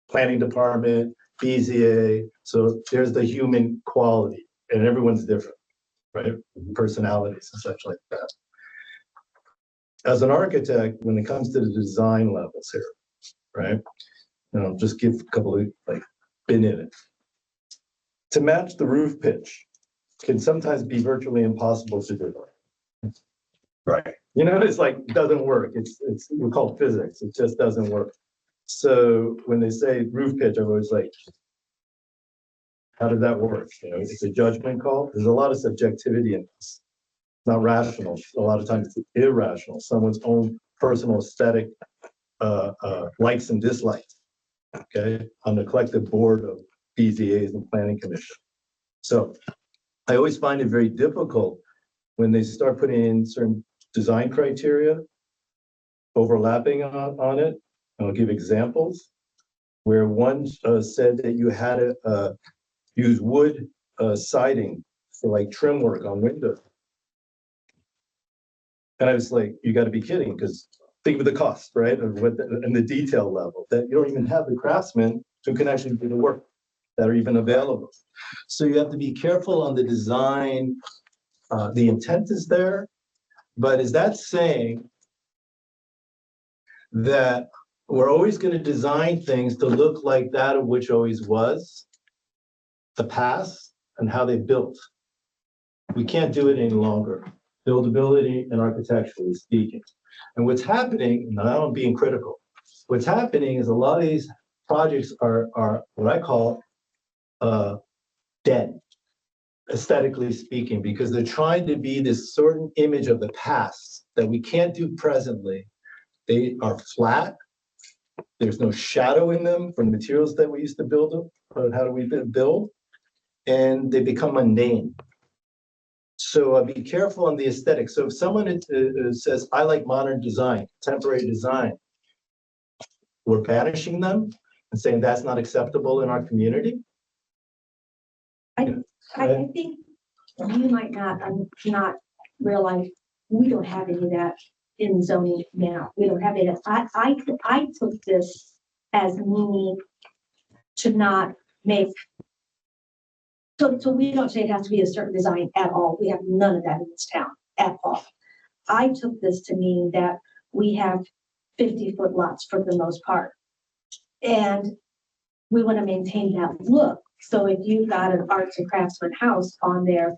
planning department, BZA. So there's the human quality, and everyone's different, right? Personalities and such like that. As an architect, when it comes to the design levels here, right? Just give a couple of been in it. To match the roof pitch can sometimes be virtually impossible to do. Right. It's like, it doesn't work. We call it physics. It just doesn't work. So when they say roof pitch, I'm always like, how did that work? It's a judgment call. There's a lot of subjectivity in this. It's not rational. A lot of times it's irrational. Someone's own personal aesthetic likes and dislikes. Okay, on the collective board of BZAs and planning commission. So I always find it very difficult when they start putting in certain design criteria overlapping on it. I'll give examples where one said that you had to use wood siding for trim work on windows. And I was like, you got to be kidding, because think of the cost, right? And the detail level that you don't even have the craftsman who can actually do the work. that are even available. So you have to be careful on the design. The intent is there, but is that saying that we're always going to design things to look like that of which always was the past and how they built? We can't do it any longer, buildability and architecturally speaking. And what's happening, and I'm being critical, what's happening is a lot of these projects are what I call dead, aesthetically speaking, because they're trying to be this certain image of the past that we can't do presently. They are flat. There's no shadow in them from the materials that we used to build them. But how do we build? And they become mundane. So be careful on the aesthetic. So if someone says, I like modern design, contemporary design, we're banishing them and saying that's not acceptable in our community. I think you might not realize we don't have any of that in zoning now. We don't have any. I took this as meaning to not make. So we don't say it has to be a certain design at all. We have none of that in this town at all. I took this to mean that we have 50-foot lots for the most part. And we want to maintain that look. So if you've got an arts and craftsman house on there,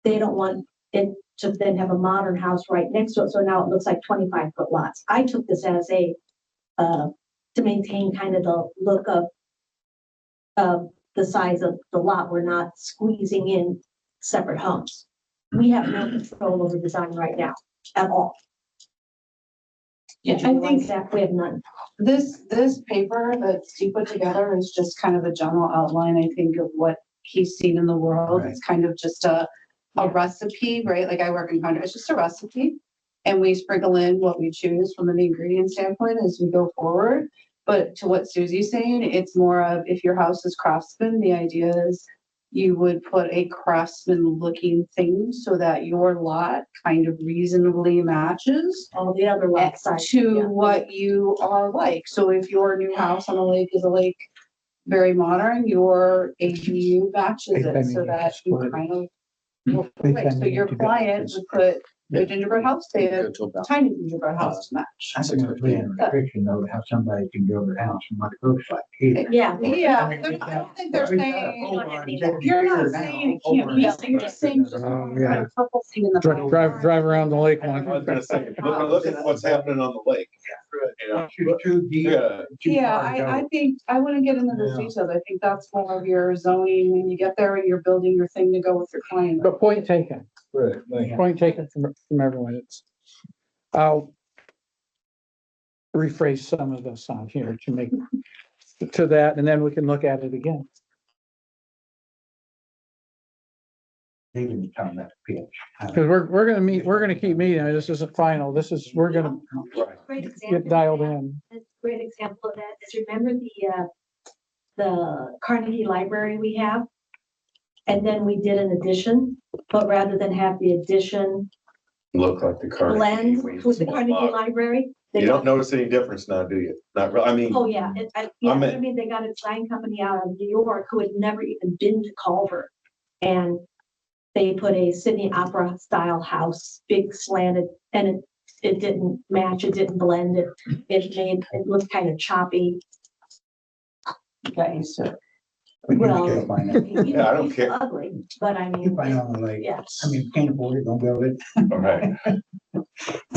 they don't want it to then have a modern house right next to it. So now it looks like 25-foot lots. I took this as a, to maintain kind of the look of the size of the lot. We're not squeezing in separate homes. We have no control over design right now at all. Yeah, Did you I realize think that we have none. this paper that Steve put together is just kind of a general outline, I think, of what he's seen in the world. Right. It's kind of just a recipe, right? Like I work in content, it's just a recipe. And we sprinkle in what we choose from an ingredient standpoint as we go forward. But to what Susie's saying, it's more of if your house is craftsman, the idea is you would put a craftsman looking thing so that your lot kind of reasonably matches All the other lot size. to yeah. what you are like. So if your new house on a lake is a lake very modern, your ADU matches it so that you kind of look like, so your client would put the gingerbread house, they have Go to about tiny gingerbread house to match. I think it's really a restriction though, to have somebody can build their house and what it looks like. either. Yeah. Yeah, I don't think they're saying, you're not saying it can't be, you're just saying just yeah. a purple thing in the. Drive around the lake I was one. gonna say, look at what's happening on the lake. You know, Too deep. yeah, too Yeah, far to I go. think, I wouldn't get into the Yeah. details. I think that's more of your zoning, when you get there and you're building your thing to go with your client. But point taken, Right, like, point taken from everyone. I'll rephrase some of this on here to make to that, and then we can look at it again. Even talking about the pitch. Because we're gonna keep meeting. This isn't final. This is, we're gonna Great get example. dialed in. A great example of that is remember the Carnegie Library we have? And then we did an addition, but rather than have the addition look like the Carnegie. blend with the Carnegie Library. they You don't got- notice any difference now, do you? Not really, I mean, Oh, yeah, I mean, they got a design company out of New York who had never even been to Culver. And they put a Sydney Opera style house, big slanted, and it didn't match, it didn't blend, it looked kind of choppy. Okay, so. But you Well, still find it. Yeah, I don't it's care. Ugly, but I mean. You find it on the lake. Yes. I mean, can't afford it, don't build it. okay,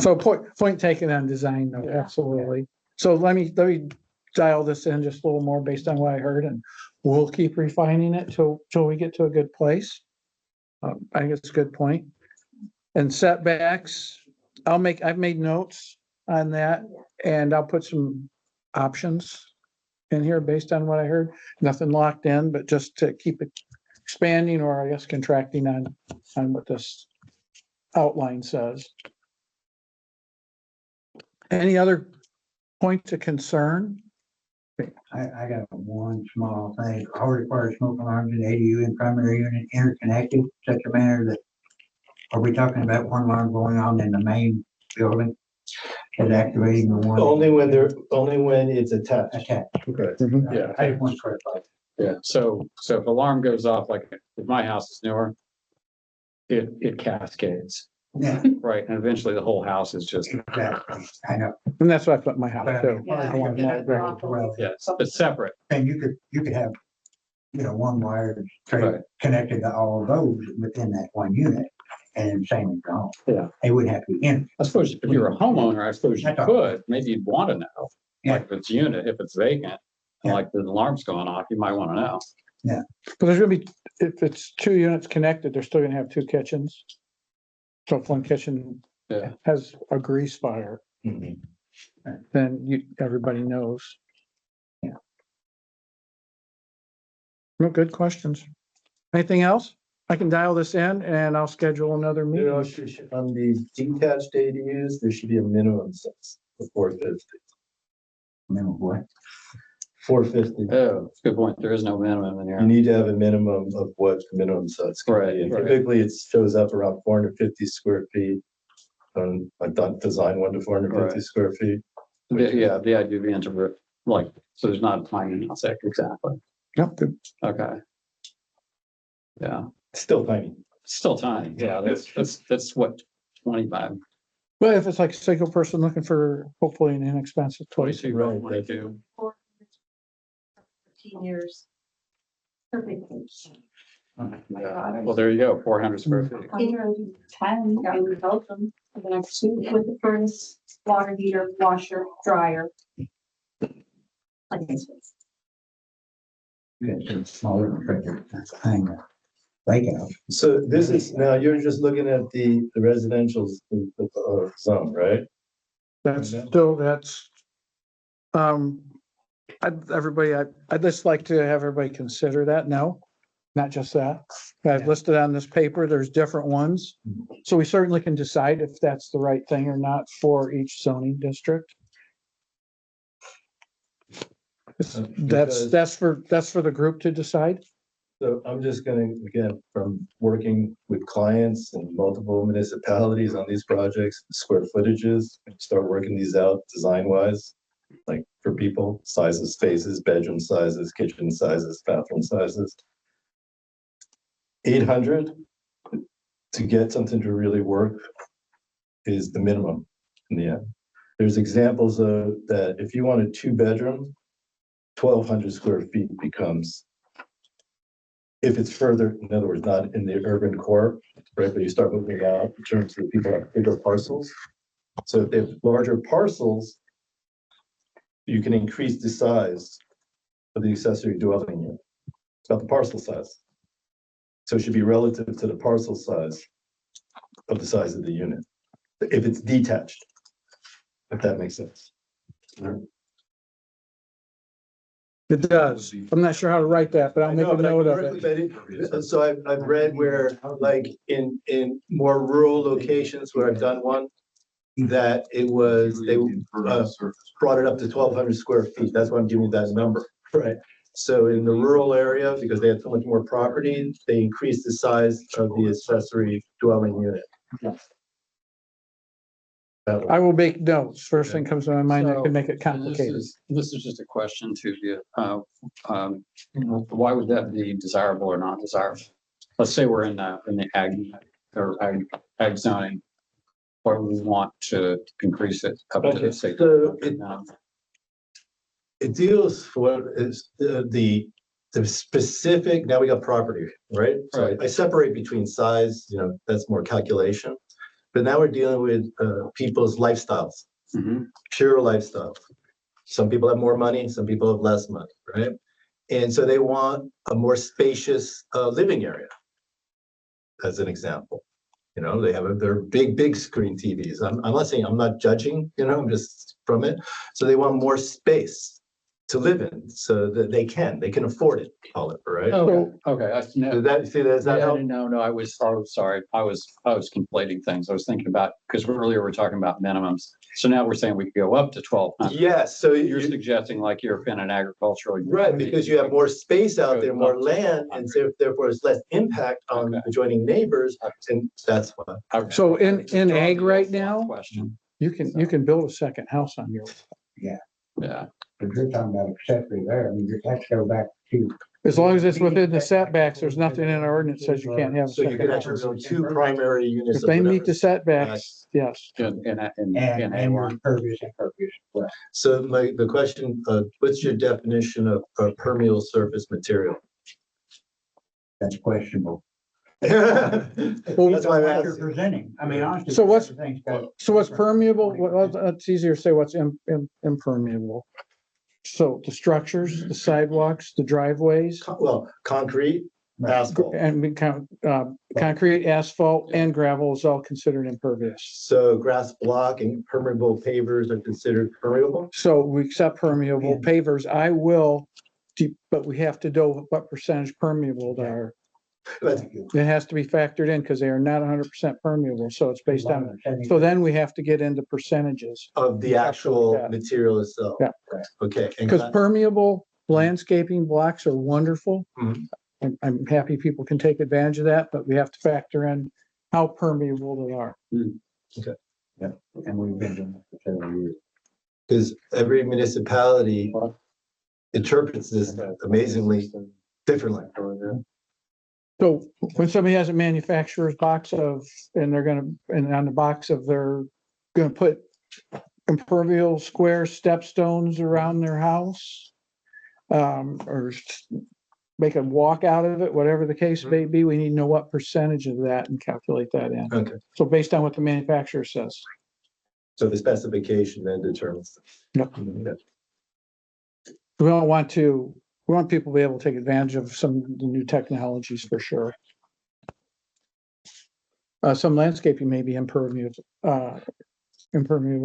So point taken on design, though, absolutely. So let me dial this in just a little more based on what I heard, and we'll keep refining it till we get to a good place. I think it's a good point. And setbacks, I've made notes on that, and I'll put some options in here based on what I heard. Nothing locked in, but just to keep it expanding, or I guess contracting on what this outline says. Any other points of concern? I got one small thing, all required smoke alarms in ADU and primary unit interconnected, such a manner that, are we talking about one alarm going on in the main building? And activating the one only when it's attached. attached? Okay. Mhm. Yeah. I just want to clarify. Yeah, so if alarm goes off, like if my house is newer, it cascades, Yeah, right? And eventually the whole house is just, exactly. I know. And that's what I put in my house But I too. mean, Yeah. I want them all yeah, gray. well, yeah, it's separate. and you could have, one wire straight Right. connected to all of those within that one unit. And same as the home. Yeah. It wouldn't have to be in. I suppose if you're a homeowner, I suppose you That's all. could, maybe you'd want to know. Yeah. Like if it's unit, if it's vacant, and Yeah. like the alarm's going off, you might want to know. But there's gonna be, if it's 2 units connected, they're still gonna have 2 kitchens. So if one kitchen Yeah. has a grease fire, then everybody knows. Yeah. No, good questions. Anything else? I can dial this in and I'll schedule another You know, meeting. on the detached ADUs, there should be a minimum size of 450. Remember what? 450. Oh, that's a good point. There is no minimum in You here. need to have a minimum of what the minimum size can Right, be. And right. typically it shows up around 450 square feet. I've done design 1 to 450 Right. square feet. Yeah, the idea being to, like, so there's not a tiny house, exactly. Yep, good. Okay. Yeah, Still tiny. still tiny. Yeah, that's what, 25, Well, if it's like a single person looking for hopefully an inexpensive place. 22, Right, 22. 15 years. Perfect. Yeah. Well, there you go, 400 square feet. 110 in Belgium for the next 2. With the furnace, water heater, washer, dryer. Like this. You got some smaller refrigerator, that's hang a lake house. So this is, now you're just looking at the residential zone, right? That's still, I'd just like to have everybody consider that. No, not just that. I've Yeah. listed on this paper, there's different ones. So we certainly can decide if that's the right thing or not for each zoning district. Because- That's for the group to decide. So I'm just gonna, again, from working with clients and multiple municipalities on these projects, square footages, start working these out design wise. Like for people, sizes, spaces, bedroom sizes, kitchen sizes, bathroom sizes. 800 to get something to really work is the minimum in the end. There's examples of that if you want a 2-bedroom, 1,200 square feet becomes. If it's further, in other words, not in the urban core, right, but you start moving out in terms of people have bigger parcels. So if they have larger parcels, you can increase the size of the accessory dwelling unit. It's about the parcel size. So it should be relative to the parcel size of the size of the unit, if it's detached, if that makes sense. It does. I'm not sure how to write that, but I'll make a note of it. So I've read where, like, in more rural locations where I've done one, that it was, they brought it up to 1,200 square feet. That's why I'm giving you that number, right? So in the rural area, because they had so much more property, they increased the size of the accessory dwelling unit. I will make notes. First thing comes to my mind, I can make it This complicated. is just a question to you. Why would that be desirable or not desirable? Let's say we're in the ag zoning. Why would we want to increase it up Okay, to say? so it deals for what is the specific, now we got property, right? So Right. I separate between size, that's more calculation. But now we're dealing with people's lifestyles, Mhm. pure lifestyle. Some people have more money, some people have less money, right? And so they want a more spacious living area. As an example, they have their big screen TVs. I'm not saying, I'm not judging, I'm just from it. So they want more space to live in so that they can afford it, call it, right? Okay, okay. Does that help? No, I was sorry. I was conflating things. I was thinking about, because earlier we were talking about minimums. So now we're saying we could go up to 1,200. Yes, so You're suggesting like you're in an agricultural. right, because you have more space out there, more Goes up to land, and so therefore it's less impact on Okay. adjoining neighbors, and that's why. So in ag right now, Question. you can build a second house on your. Yeah. But you're talking about accessory there, I mean, let's go back to As long as it's within the setbacks, there's nothing in our ordinance that says you can't have. a So you could second actually house. build two primary units. If of they meet whatever the setbacks, yes. And And A1. impervious, impervious. Well, So the question, what's your definition of permeable surface material? that's questionable. That's why I'm What you're asking. presenting, I mean, honestly. So what's- everything's got- So what's permeable, it's easier to say what's impermeable. So the structures, the sidewalks, the driveways, Well, concrete, asphalt. and we count, concrete, asphalt and gravel is all considered impervious. So grass block and permeable pavers are considered permeable? So we accept permeable pavers. I will, but we have to know what percentage permeable they are. But It has to be factored in because they are not 100% permeable. So it's based on, so then we have to get into percentages. of the actual Yeah. material itself? Yeah. Okay. and Because permeable landscaping blocks are wonderful. Mhm. I'm happy people can take advantage of that, but we have to factor in how permeable they are. And we've been doing it for several years. Because every municipality interprets this amazingly differently. So when somebody has a manufacturer's box of, and they're gonna, and on the box of, they're gonna put impermeable square stepstones around their house, or make a walk out of it, whatever the case may be, we need to know what percentage of that and calculate that in. Okay, So based on what the manufacturer says. so the specification then determines. Yep. We don't want to, we want people to be able to take advantage of some of the new technologies for sure. Some landscaping may be impermeable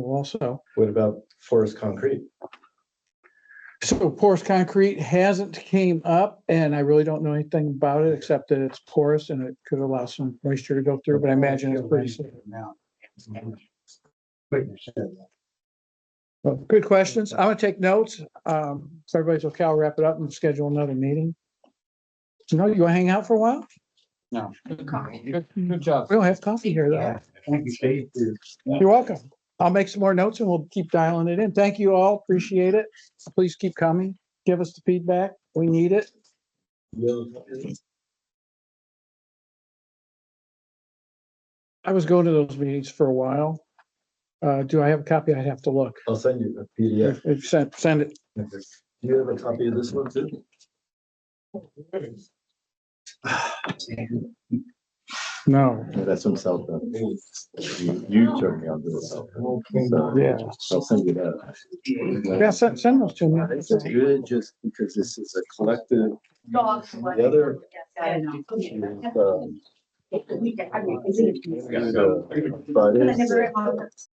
also. What about porous concrete? So porous concrete hasn't came up and I really don't know anything about it except that it's porous and it could allow some moisture to go through, but I imagine it's pretty safe. Now. Witness said that. Well, good questions. I'm gonna take notes. So everybody's okay, I'll wrap it up and schedule another meeting. No, you wanna hang out for a while? No. Good job. We don't have coffee here though. Yeah, thank you, Steve. You're welcome. I'll make some more notes and we'll keep dialing it in. Thank you all. Appreciate it. Please keep coming. Give us the feedback. We need it. I was going to those meetings for a while. Do I have a copy? I'd have to look. I'll send you a PDF. If send it. Do you have a copy of this one too? No, That's himself. You turned me on to this. yeah. I'll send you that. Yeah, send those to me. It's good just because this is a collective. Dogs. The other, I know. um, I mean, is it- but I it's, never-